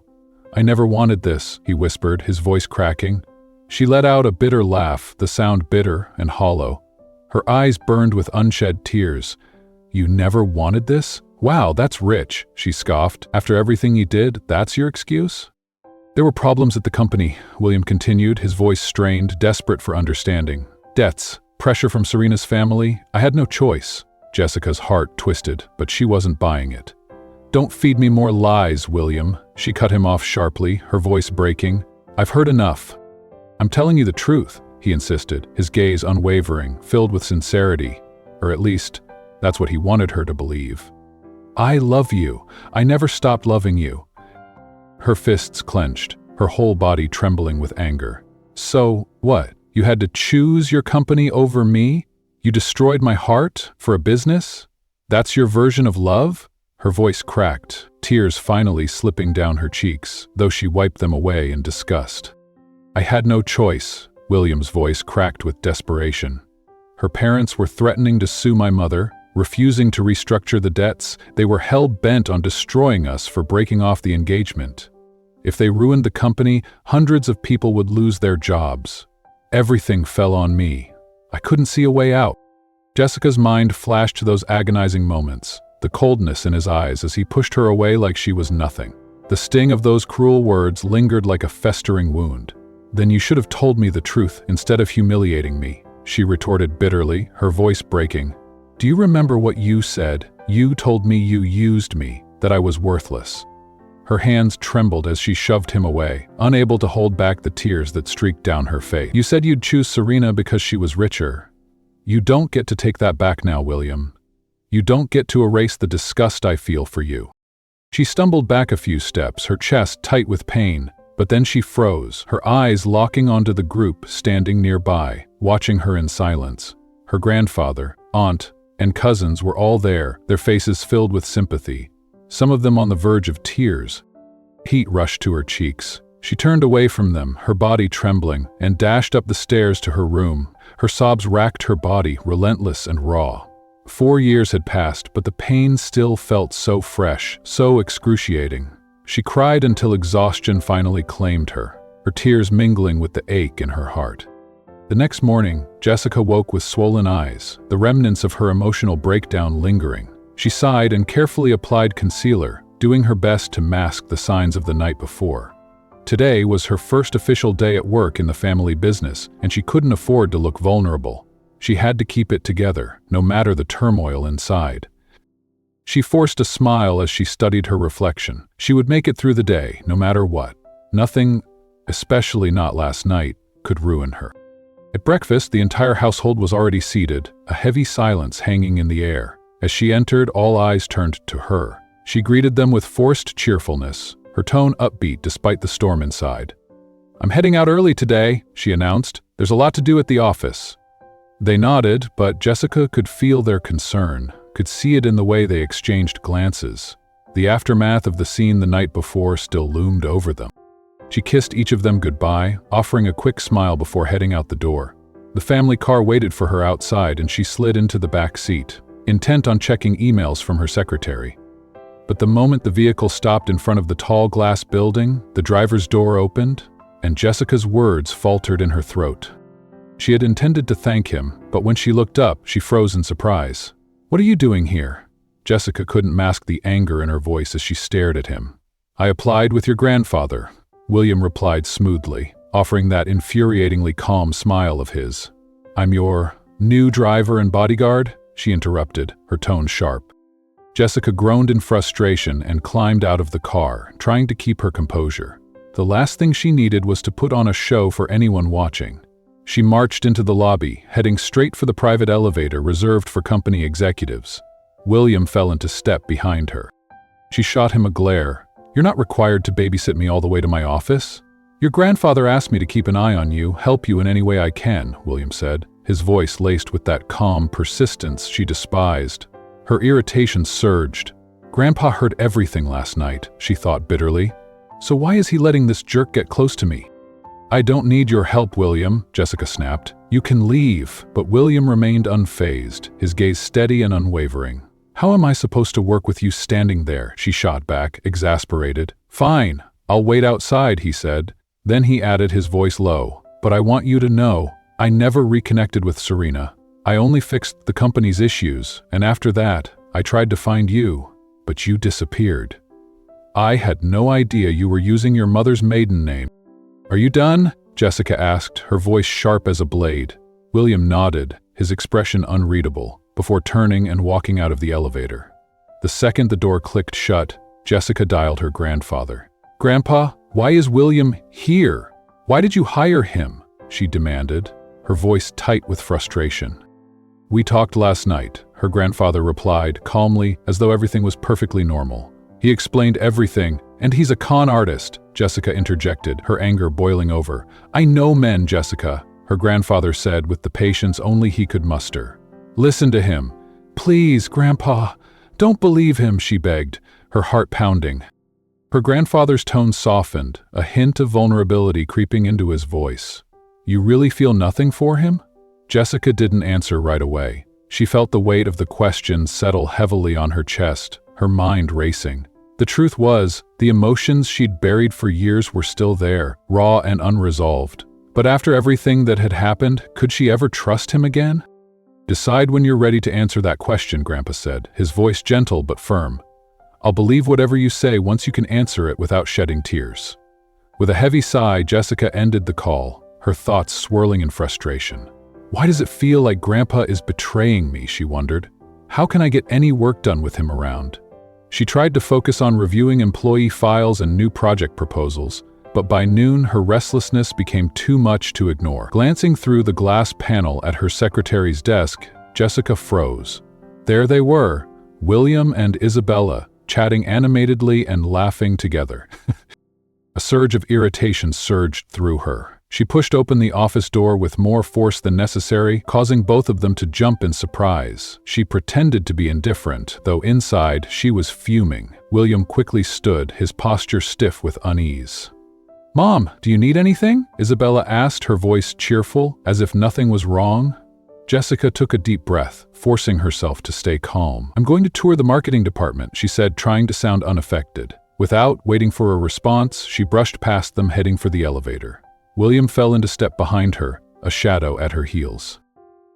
I never wanted this," he whispered, his voice cracking. She let out a bitter laugh, the sound bitter and hollow. Her eyes burned with unshed tears. "You never wanted this? Wow, that's rich," she scoffed. "After everything you did, that's your excuse?" "There were problems at the company," William continued, his voice strained, desperate for understanding. "Debts, pressure from Serena's family. I had no choice." Jessica's heart twisted, but she wasn't buying it. "Don't feed me more lies, William," she cut him off sharply, her voice breaking. "I've heard enough." "I'm telling you the truth," he insisted, his gaze unwavering, filled with sincerity. Or at least, that's what he wanted her to believe. "I love you. I never stopped loving you." Her fists clenched, her whole body trembling with anger. "So, what? You had to choose your company over me? You destroyed my heart for a business? That's your version of love?" Her voice cracked, tears finally slipping down her cheeks, though she wiped them away in disgust. "I had no choice," William's voice cracked with desperation. "Her parents were threatening to sue my mother, refusing to restructure the debts. They were hell-bent on destroying us for breaking off the engagement. If they ruined the company, hundreds of people would lose their jobs. Everything fell on me. I couldn't see a way out." Jessica's mind flashed to those agonizing moments, the coldness in his eyes as he pushed her away like she was nothing. The sting of those cruel words lingered like a festering wound. "Then you should have told me the truth instead of humiliating me," she retorted bitterly, her voice breaking. "Do you remember what you said? You told me you used me, that I was worthless." Her hands trembled as she shoved him away, unable to hold back the tears that streaked down her face. "You said you'd choose Serena because she was richer. You don't get to take that back now, William. You don't get to erase the disgust I feel for you." She stumbled back a few steps, her chest tight with pain, but then she froze, her eyes locking onto the group standing nearby, watching her in silence. Her grandfather, aunt, and cousins were all there, their faces filled with sympathy, some of them on the verge of tears. Heat rushed to her cheeks. She turned away from them, her body trembling, and dashed up the stairs to her room. Her sobs racked her body, relentless and raw. 4 years had passed, but the pain still felt so fresh, so excruciating. She cried until exhaustion finally claimed her, her tears mingling with the ache in her heart. The next morning, Jessica woke with swollen eyes, the remnants of her emotional breakdown lingering. She sighed and carefully applied concealer, doing her best to mask the signs of the night before. Today was her first official day at work in the family business, and she couldn't afford to look vulnerable. She had to keep it together, no matter the turmoil inside. She forced a smile as she studied her reflection. She would make it through the day, no matter what. Nothing, especially not last night, could ruin her. At breakfast, the entire household was already seated, a heavy silence hanging in the air. As she entered, all eyes turned to her. She greeted them with forced cheerfulness, her tone upbeat despite the storm inside. "I'm heading out early today," she announced. "There's a lot to do at the office." They nodded, but Jessica could feel their concern, could see it in the way they exchanged glances. The aftermath of the scene the night before still loomed over them. She kissed each of them goodbye, offering a quick smile before heading out the door. The family car waited for her outside and she slid into the back seat, intent on checking emails from her secretary. But the moment the vehicle stopped in front of the tall glass building, the driver's door opened, and Jessica's words faltered in her throat. She had intended to thank him, but when she looked up, she froze in surprise. "What are you doing here?" Jessica couldn't mask the anger in her voice as she stared at him. "I applied with your grandfather," William replied smoothly, offering that infuriatingly calm smile of his. "I'm your new driver and bodyguard?" she interrupted, her tone sharp. Jessica groaned in frustration and climbed out of the car, trying to keep her composure. The last thing she needed was to put on a show for anyone watching. She marched into the lobby, heading straight for the private elevator reserved for company executives. William fell into step behind her. She shot him a glare. "You're not required to babysit me all the way to my office. Your grandfather asked me to keep an eye on you, help you in any way I can," William said, his voice laced with that calm persistence she despised. Her irritation surged. Grandpa heard everything last night, she thought bitterly. So why is he letting this jerk get close to me? "I don't need your help, William," Jessica snapped. "You can leave," but William remained unfazed, his gaze steady and unwavering. "How am I supposed to work with you standing there?" she shot back, exasperated. "Fine, I'll wait outside," he said. Then he added, his voice low, "But I want you to know, I never reconnected with Serena. I only fixed the company's issues, and after that, I tried to find you, but you disappeared. I had no idea you were using your mother's maiden name." "Are you done?" Jessica asked, her voice sharp as a blade. William nodded, his expression unreadable, before turning and walking out of the elevator. The second the door clicked shut, Jessica dialed her grandfather. "Grandpa, why is William here? Why did you hire him?" she demanded, her voice tight with frustration. "We talked last night," her grandfather replied, calmly, as though everything was perfectly normal. "He explained everything, and he's a con artist," Jessica interjected, her anger boiling over. "I know men, Jessica," her grandfather said with the patience only he could muster. "Listen to him. Please, Grandpa. Don't believe him," she begged, her heart pounding. Her grandfather's tone softened, a hint of vulnerability creeping into his voice. "You really feel nothing for him?" Jessica didn't answer right away. She felt the weight of the question settle heavily on her chest, her mind racing. The truth was, the emotions she'd buried for years were still there, raw and unresolved. But after everything that had happened, could she ever trust him again? "Decide when you're ready to answer that question," Grandpa said, his voice gentle but firm. "I'll believe whatever you say once you can answer it without shedding tears." With a heavy sigh, Jessica ended the call, her thoughts swirling in frustration. Why does it feel like Grandpa is betraying me, she wondered. How can I get any work done with him around? She tried to focus on reviewing employee files and new project proposals, but by noon her restlessness became too much to ignore. Glancing through the glass panel at her secretary's desk, Jessica froze. There they were, William and Isabella, chatting animatedly and laughing together. A surge of irritation surged through her. She pushed open the office door with more force than necessary, causing both of them to jump in surprise. She pretended to be indifferent, though inside she was fuming. William quickly stood, his posture stiff with unease. "Mom, do you need anything?" Isabella asked, her voice cheerful, as if nothing was wrong. Jessica took a deep breath, forcing herself to stay calm. "I'm going to tour the marketing department," she said, trying to sound unaffected. Without waiting for a response, she brushed past them, heading for the elevator. William fell into step behind her, a shadow at her heels.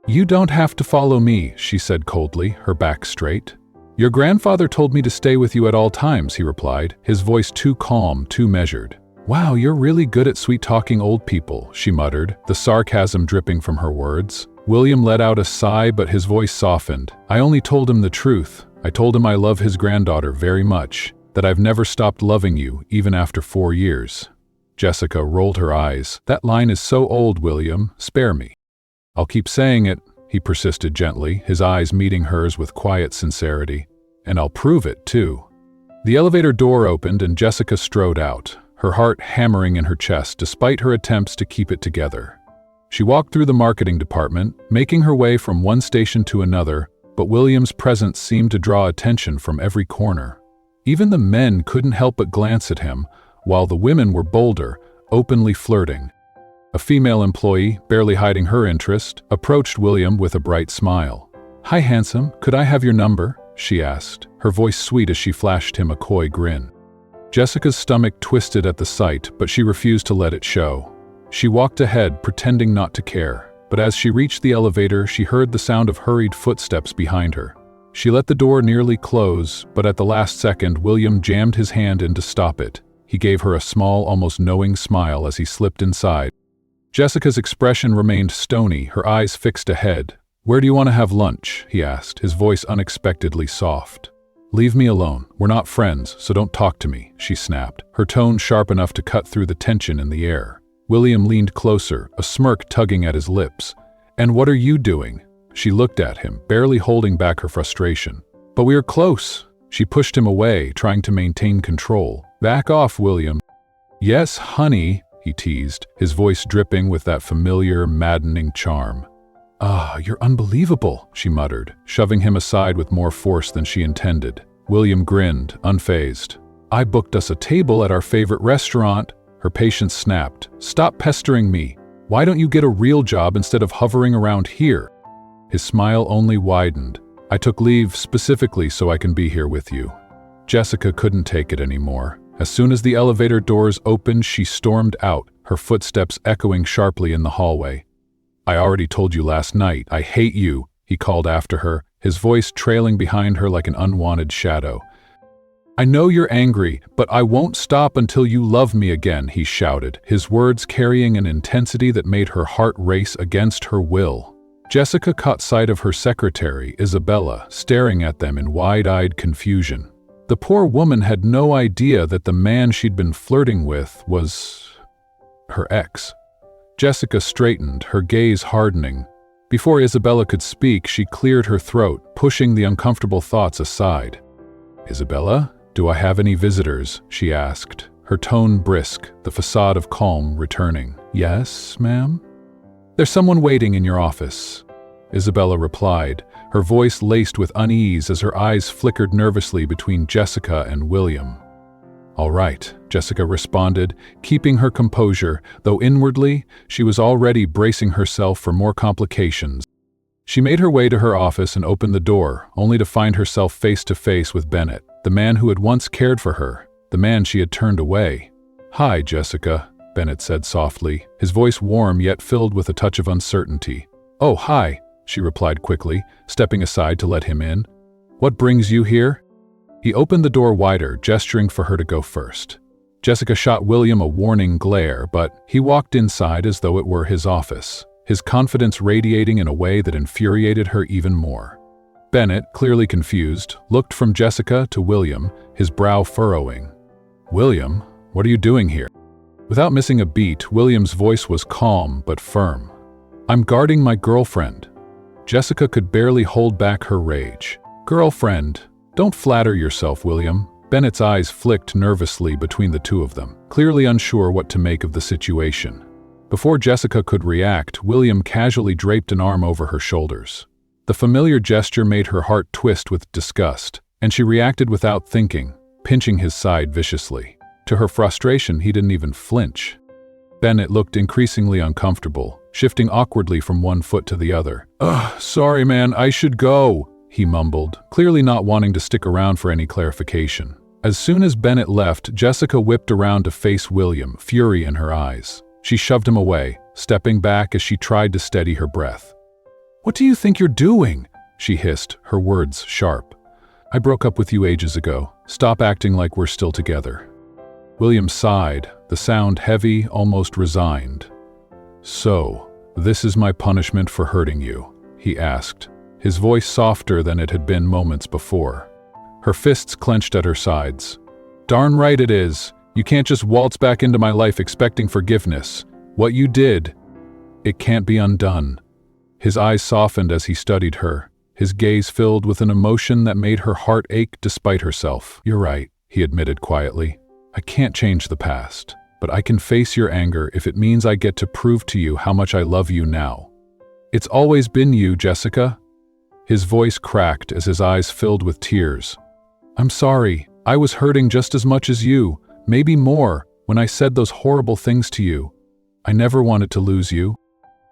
"You don't have to follow me," she said coldly, her back straight. "Your grandfather told me to stay with you at all times," he replied, his voice too calm, too measured. "Wow, you're really good at sweet-talking old people," she muttered, the sarcasm dripping from her words. William let out a sigh, but his voice softened. "I only told him the truth. I told him I love his granddaughter very much, that I've never stopped loving you, even after 4 years. Jessica rolled her eyes. "That line is so old, William. Spare me." "I'll keep saying it," he persisted gently, his eyes meeting hers with quiet sincerity. "And I'll prove it, too." The elevator door opened and Jessica strode out, her heart hammering in her chest despite her attempts to keep it together. She walked through the marketing department, making her way from one station to another, but William's presence seemed to draw attention from every corner. Even the men couldn't help but glance at him, while the women were bolder, openly flirting. A female employee, barely hiding her interest, approached William with a bright smile. "Hi, handsome, could I have your number?" she asked, her voice sweet as she flashed him a coy grin. Jessica's stomach twisted at the sight, but she refused to let it show. She walked ahead, pretending not to care, but as she reached the elevator, she heard the sound of hurried footsteps behind her. She let the door nearly close, but at the last second, William jammed his hand in to stop it. He gave her a small, almost knowing smile as he slipped inside. Jessica's expression remained stony, her eyes fixed ahead. "Where do you want to have lunch?" he asked, his voice unexpectedly soft. "Leave me alone. We're not friends, so don't talk to me," she snapped, her tone sharp enough to cut through the tension in the air. William leaned closer, a smirk tugging at his lips. "And what are you doing?" She looked at him, barely holding back her frustration. "But we are close." She pushed him away, trying to maintain control. "Back off, William." "Yes, honey," he teased, his voice dripping with that familiar, maddening charm. "Ah, you're unbelievable," she muttered, shoving him aside with more force than she intended. William grinned, unfazed. "I booked us a table at our favorite restaurant." Her patience snapped. "Stop pestering me. Why don't you get a real job instead of hovering around here?" His smile only widened. "I took leave specifically so I can be here with you." Jessica couldn't take it anymore. As soon as the elevator doors opened, she stormed out, her footsteps echoing sharply in the hallway. "I already told you last night, I hate you," he called after her, his voice trailing behind her like an unwanted shadow. "I know you're angry, but I won't stop until you love me again," he shouted, his words carrying an intensity that made her heart race against her will. Jessica caught sight of her secretary, Isabella, staring at them in wide-eyed confusion. The poor woman had no idea that the man she'd been flirting with was her ex. Jessica straightened, her gaze hardening. Before Isabella could speak, she cleared her throat, pushing the uncomfortable thoughts aside. "Isabella, do I have any visitors?" she asked, her tone brisk, the facade of calm returning. "Yes, ma'am?" "There's someone waiting in your office," Isabella replied, her voice laced with unease as her eyes flickered nervously between Jessica and William. "All right," Jessica responded, keeping her composure, though inwardly, she was already bracing herself for more complications. She made her way to her office and opened the door, only to find herself face to face with Bennett, the man who had once cared for her, the man she had turned away. "Hi, Jessica," Bennett said softly, his voice warm yet filled with a touch of uncertainty. "Oh, hi," she replied quickly, stepping aside to let him in. "What brings you here?" He opened the door wider, gesturing for her to go first. Jessica shot William a warning glare, but he walked inside as though it were his office, his confidence radiating in a way that infuriated her even more. Bennett, clearly confused, looked from Jessica to William, his brow furrowing. "William, what are you doing here?" Without missing a beat, William's voice was calm but firm. "I'm guarding my girlfriend." Jessica could barely hold back her rage. "Girlfriend? Don't flatter yourself, William." Bennett's eyes flicked nervously between the two of them, clearly unsure what to make of the situation. Before Jessica could react, William casually draped an arm over her shoulders. The familiar gesture made her heart twist with disgust, and she reacted without thinking, pinching his side viciously. To her frustration, he didn't even flinch. Bennett looked increasingly uncomfortable, shifting awkwardly from one foot to the other. "Ugh, sorry man, I should go," he mumbled, clearly not wanting to stick around for any clarification. As soon as Bennett left, Jessica whipped around to face William, fury in her eyes. She shoved him away, stepping back as she tried to steady her breath. "What do you think you're doing?" she hissed, her words sharp. "I broke up with you ages ago. Stop acting like we're still together." William sighed, the sound heavy, almost resigned. "So, this is my punishment for hurting you?" he asked, his voice softer than it had been moments before. Her fists clenched at her sides. "Darn right it is. You can't just waltz back into my life expecting forgiveness. What you did, it can't be undone." His eyes softened as he studied her, his gaze filled with an emotion that made her heart ache despite herself. "You're right," he admitted quietly. I can't change the past, but I can face your anger if it means I get to prove to you how much I love you now. It's always been you, Jessica. His voice cracked as his eyes filled with tears. I'm sorry, I was hurting just as much as you, maybe more, when I said those horrible things to you. I never wanted to lose you.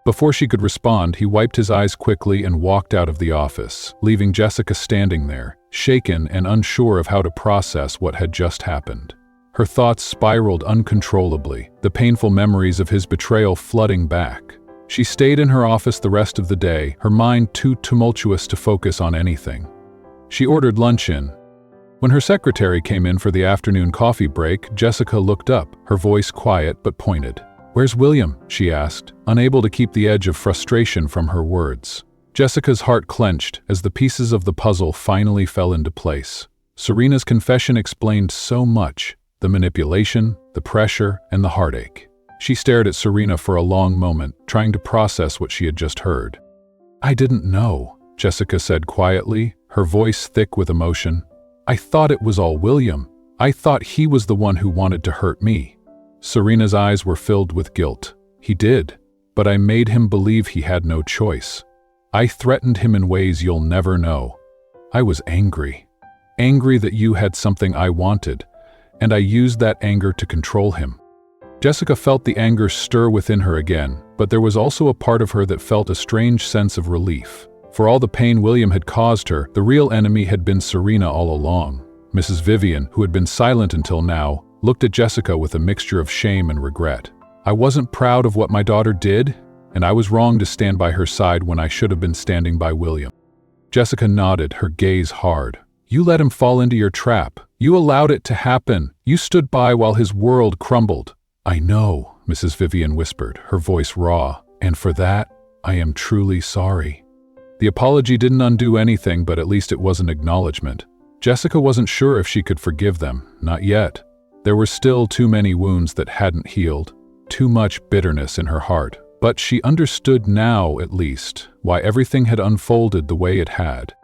Before she could respond, he wiped his eyes quickly and walked out of the office, leaving Jessica standing there, shaken and unsure of how to process what had just happened. Her thoughts spiraled uncontrollably, the painful memories of his betrayal flooding back. She stayed in her office the rest of the day, her mind too tumultuous to focus on anything. She ordered lunch in. When her secretary came in for the afternoon coffee break, Jessica looked up, her voice quiet but pointed. Where's William? She asked, unable to keep the edge of frustration from her words. Jessica's heart clenched as the pieces of the puzzle finally fell into place. Serena's confession explained so much: the manipulation, the pressure, and the heartache. She stared at Serena for a long moment, trying to process what she had just heard. I didn't know, Jessica said quietly, her voice thick with emotion. I thought it was all William. I thought he was the one who wanted to hurt me. Serena's eyes were filled with guilt. He did, but I made him believe he had no choice. I threatened him in ways you'll never know. I was angry. Angry that you had something I wanted, and I used that anger to control him. Jessica felt the anger stir within her again, but there was also a part of her that felt a strange sense of relief. For all the pain William had caused her, the real enemy had been Serena all along. Mrs. Vivian, who had been silent until now, looked at Jessica with a mixture of shame and regret. I wasn't proud of what my daughter did, and I was wrong to stand by her side when I should have been standing by William. Jessica nodded, her gaze hard. You let him fall into your trap. You allowed it to happen. You stood by while his world crumbled. I know, Mrs. Vivian whispered, her voice raw, and for that, I am truly sorry. The apology didn't undo anything, but at least it was an acknowledgement. Jessica wasn't sure if she could forgive them, not yet. There were still too many wounds that hadn't healed, too much bitterness in her heart. But she understood now, at least, why everything had unfolded the way it had.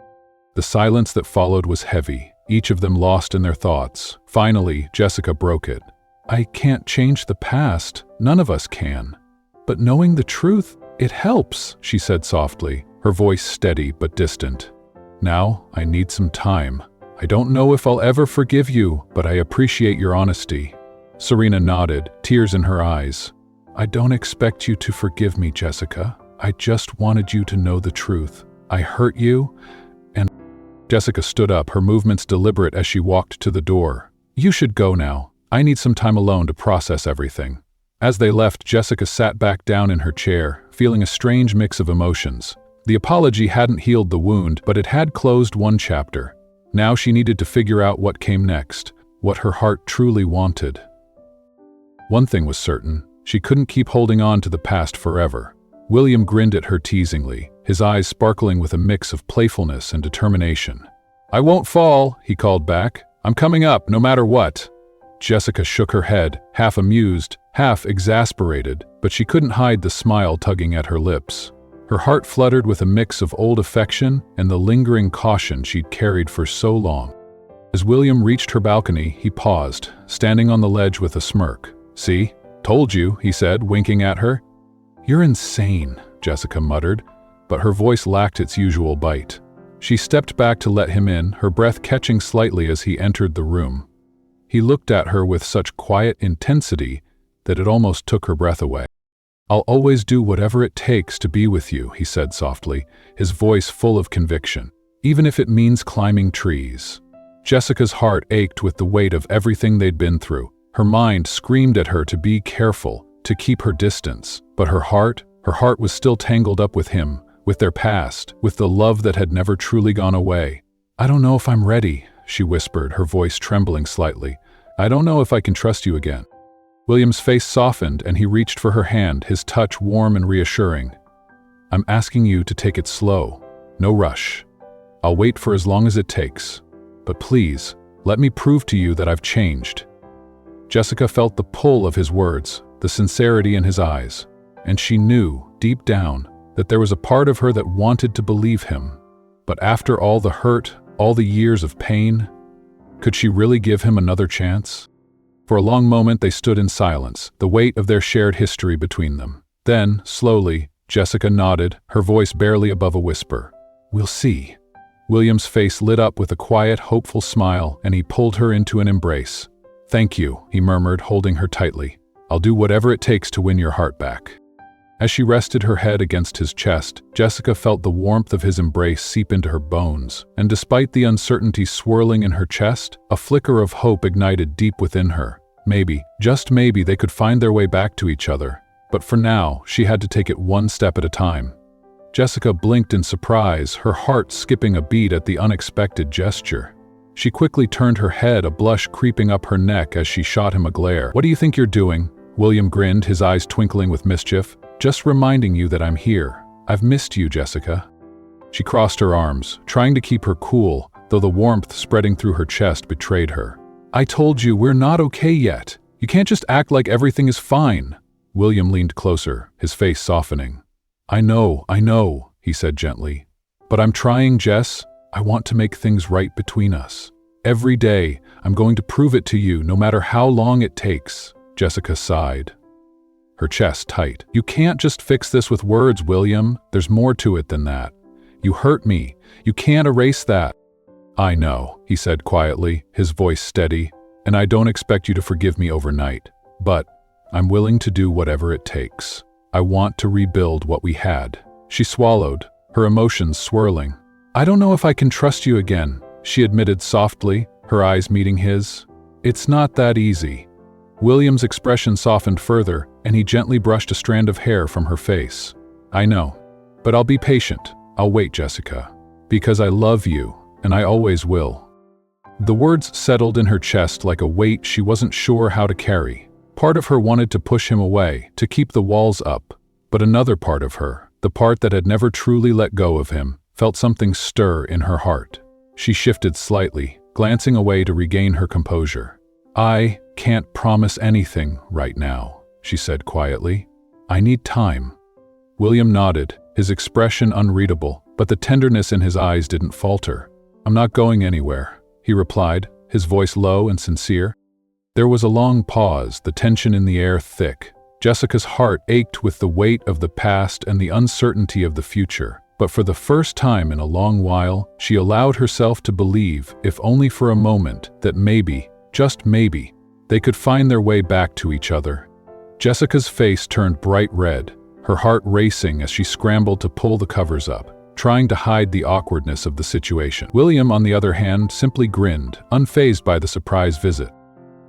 The silence that followed was heavy, each of them lost in their thoughts. Finally, Jessica broke it. I can't change the past, none of us can. But knowing the truth, it helps, she said softly, her voice steady but distant. Now, I need some time. I don't know if I'll ever forgive you, but I appreciate your honesty. Serena nodded, tears in her eyes. I don't expect you to forgive me, Jessica. I just wanted you to know the truth. I hurt you, and… Jessica stood up, her movements deliberate as she walked to the door. You should go now. I need some time alone to process everything. As they left, Jessica sat back down in her chair, feeling a strange mix of emotions. The apology hadn't healed the wound, but it had closed one chapter. Now she needed to figure out what came next, what her heart truly wanted. One thing was certain, she couldn't keep holding on to the past forever. William grinned at her teasingly, his eyes sparkling with a mix of playfulness and determination. I won't fall, he called back. I'm coming up, no matter what. Jessica shook her head, half amused, half exasperated, but she couldn't hide the smile tugging at her lips. Her heart fluttered with a mix of old affection and the lingering caution she'd carried for so long. As William reached her balcony, he paused, standing on the ledge with a smirk. See? Told you, he said, winking at her. You're insane, Jessica muttered, but her voice lacked its usual bite. She stepped back to let him in, her breath catching slightly as he entered the room. He looked at her with such quiet intensity that it almost took her breath away. I'll always do whatever it takes to be with you, he said softly, his voice full of conviction, even if it means climbing trees. Jessica's heart ached with the weight of everything they'd been through. Her mind screamed at her to be careful, to keep her distance, but her heart was still tangled up with him, with their past, with the love that had never truly gone away. I don't know if I'm ready, she whispered, her voice trembling slightly. I don't know if I can trust you again. William's face softened and he reached for her hand, his touch warm and reassuring. I'm asking you to take it slow. No rush. I'll wait for as long as it takes. But please, let me prove to you that I've changed. Jessica felt the pull of his words, the sincerity in his eyes, and she knew, deep down, that there was a part of her that wanted to believe him. But after all the hurt, all the years of pain, Could she really give him another chance? For a long moment they stood in silence, the weight of their shared history between them. Then, slowly, Jessica nodded, her voice barely above a whisper. "We'll see." William's face lit up with a quiet, hopeful smile, and he pulled her into an embrace. "Thank you," he murmured, holding her tightly. "I'll do whatever it takes to win your heart back." As she rested her head against his chest, Jessica felt the warmth of his embrace seep into her bones, and despite the uncertainty swirling in her chest, a flicker of hope ignited deep within her. Maybe, just maybe, they could find their way back to each other. But for now, she had to take it one step at a time. Jessica blinked in surprise, her heart skipping a beat at the unexpected gesture. She quickly turned her head, a blush creeping up her neck as she shot him a glare. "What do you think you're doing?" William grinned, his eyes twinkling with mischief. "Just reminding you that I'm here. I've missed you, Jessica." She crossed her arms, trying to keep her cool, though the warmth spreading through her chest betrayed her. "I told you, we're not okay yet. You can't just act like everything is fine." William leaned closer, his face softening. I know, he said gently. "But I'm trying, Jess. I want to make things right between us. Every day, I'm going to prove it to you, no matter how long it takes." Jessica sighed, her chest tight. "You can't just fix this with words, William. There's more to it than that. You hurt me. You can't erase that." "I know," he said quietly, his voice steady, "and I don't expect you to forgive me overnight. But I'm willing to do whatever it takes. I want to rebuild what we had." She swallowed, her emotions swirling. "I don't know if I can trust you again," she admitted softly, her eyes meeting his. "It's not that easy." William's expression softened further, and he gently brushed a strand of hair from her face. "I know, but I'll be patient. I'll wait, Jessica. Because I love you, and I always will." The words settled in her chest like a weight she wasn't sure how to carry. Part of her wanted to push him away, to keep the walls up, but another part of her, the part that had never truly let go of him, felt something stir in her heart. She shifted slightly, glancing away to regain her composure. "I can't promise anything right now," she said quietly. "I need time." William nodded, his expression unreadable, but the tenderness in his eyes didn't falter. "I'm not going anywhere," he replied, his voice low and sincere. There was a long pause, the tension in the air thick. Jessica's heart ached with the weight of the past and the uncertainty of the future. But for the first time in a long while, she allowed herself to believe, if only for a moment, that maybe, just maybe, they could find their way back to each other. Jessica's face turned bright red, her heart racing as she scrambled to pull the covers up, trying to hide the awkwardness of the situation. William, on the other hand, simply grinned, unfazed by the surprise visit.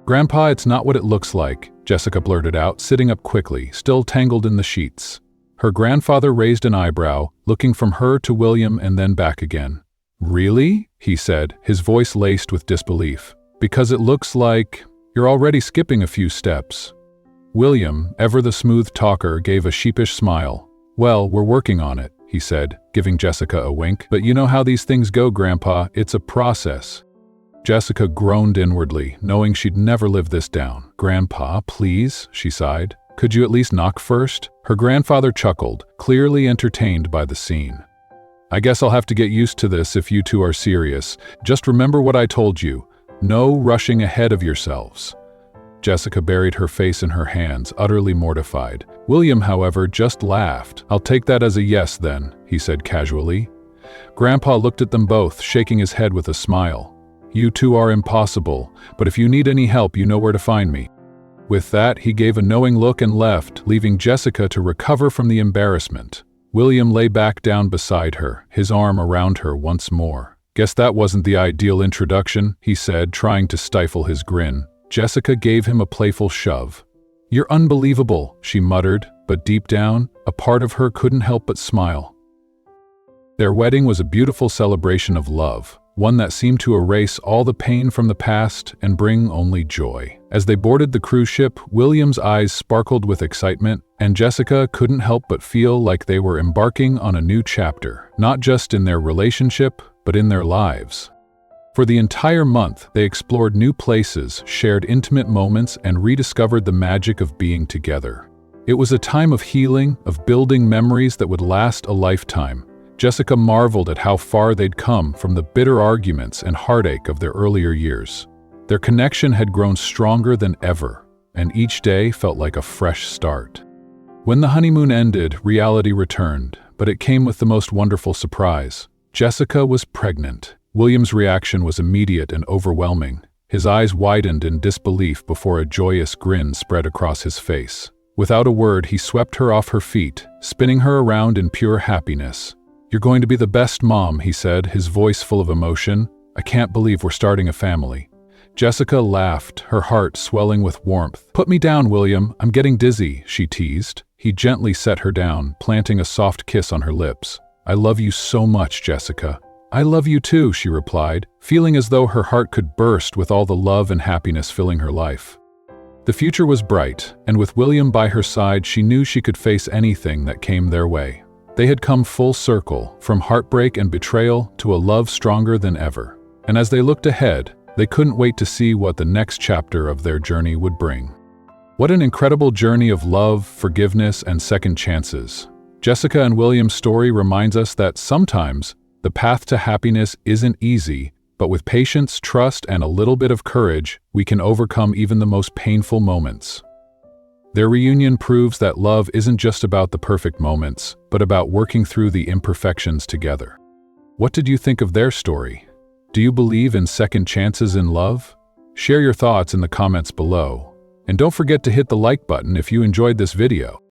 "Grandpa, it's not what it looks like," Jessica blurted out, sitting up quickly, still tangled in the sheets. Her grandfather raised an eyebrow, looking from her to William and then back again. "Really?" he said, his voice laced with disbelief. "Because it looks like you're already skipping a few steps." William, ever the smooth talker, gave a sheepish smile. "Well, we're working on it," he said, giving Jessica a wink. "But you know how these things go, Grandpa. It's a process." Jessica groaned inwardly, knowing she'd never live this down. "Grandpa, please," she sighed. "Could you at least knock first?" Her grandfather chuckled, clearly entertained by the scene. "I guess I'll have to get used to this if you two are serious. Just remember what I told you. No rushing ahead of yourselves." Jessica buried her face in her hands, utterly mortified. William, however, just laughed. "I'll take that as a yes then," he said casually. Grandpa looked at them both, shaking his head with a smile. "You two are impossible, but if you need any help, you know where to find me." With that, he gave a knowing look and left, leaving Jessica to recover from the embarrassment. William lay back down beside her, his arm around her once more. "Guess that wasn't the ideal introduction," he said, trying to stifle his grin. Jessica gave him a playful shove. "You're unbelievable," she muttered, but deep down, a part of her couldn't help but smile. Their wedding was a beautiful celebration of love, one that seemed to erase all the pain from the past and bring only joy. As they boarded the cruise ship, William's eyes sparkled with excitement, and Jessica couldn't help but feel like they were embarking on a new chapter, not just in their relationship, but in their lives. For the entire month, they explored new places, shared intimate moments, and rediscovered the magic of being together. It was a time of healing, of building memories that would last a lifetime, Jessica marveled at how far they'd come from the bitter arguments and heartache of their earlier years. Their connection had grown stronger than ever, and each day felt like a fresh start. When the honeymoon ended, reality returned, but it came with the most wonderful surprise. Jessica was pregnant. William's reaction was immediate and overwhelming. His eyes widened in disbelief before a joyous grin spread across his face. Without a word, he swept her off her feet, spinning her around in pure happiness. "You're going to be the best mom," he said, his voice full of emotion. "I can't believe we're starting a family." Jessica laughed, her heart swelling with warmth. "Put me down, William. I'm getting dizzy," she teased. He gently set her down, planting a soft kiss on her lips. "I love you so much, Jessica." "I love you too," she replied, feeling as though her heart could burst with all the love and happiness filling her life. The future was bright, and with William by her side, she knew she could face anything that came their way. They had come full circle, from heartbreak and betrayal to a love stronger than ever. And as they looked ahead, they couldn't wait to see what the next chapter of their journey would bring. What an incredible journey of love, forgiveness, and second chances. Jessica and William's story reminds us that sometimes the path to happiness isn't easy, but with patience, trust, and a little bit of courage, we can overcome even the most painful moments. Their reunion proves that love isn't just about the perfect moments, but about working through the imperfections together. What did you think of their story? Do you believe in second chances in love? Share your thoughts in the comments below. And don't forget to hit the like button if you enjoyed this video.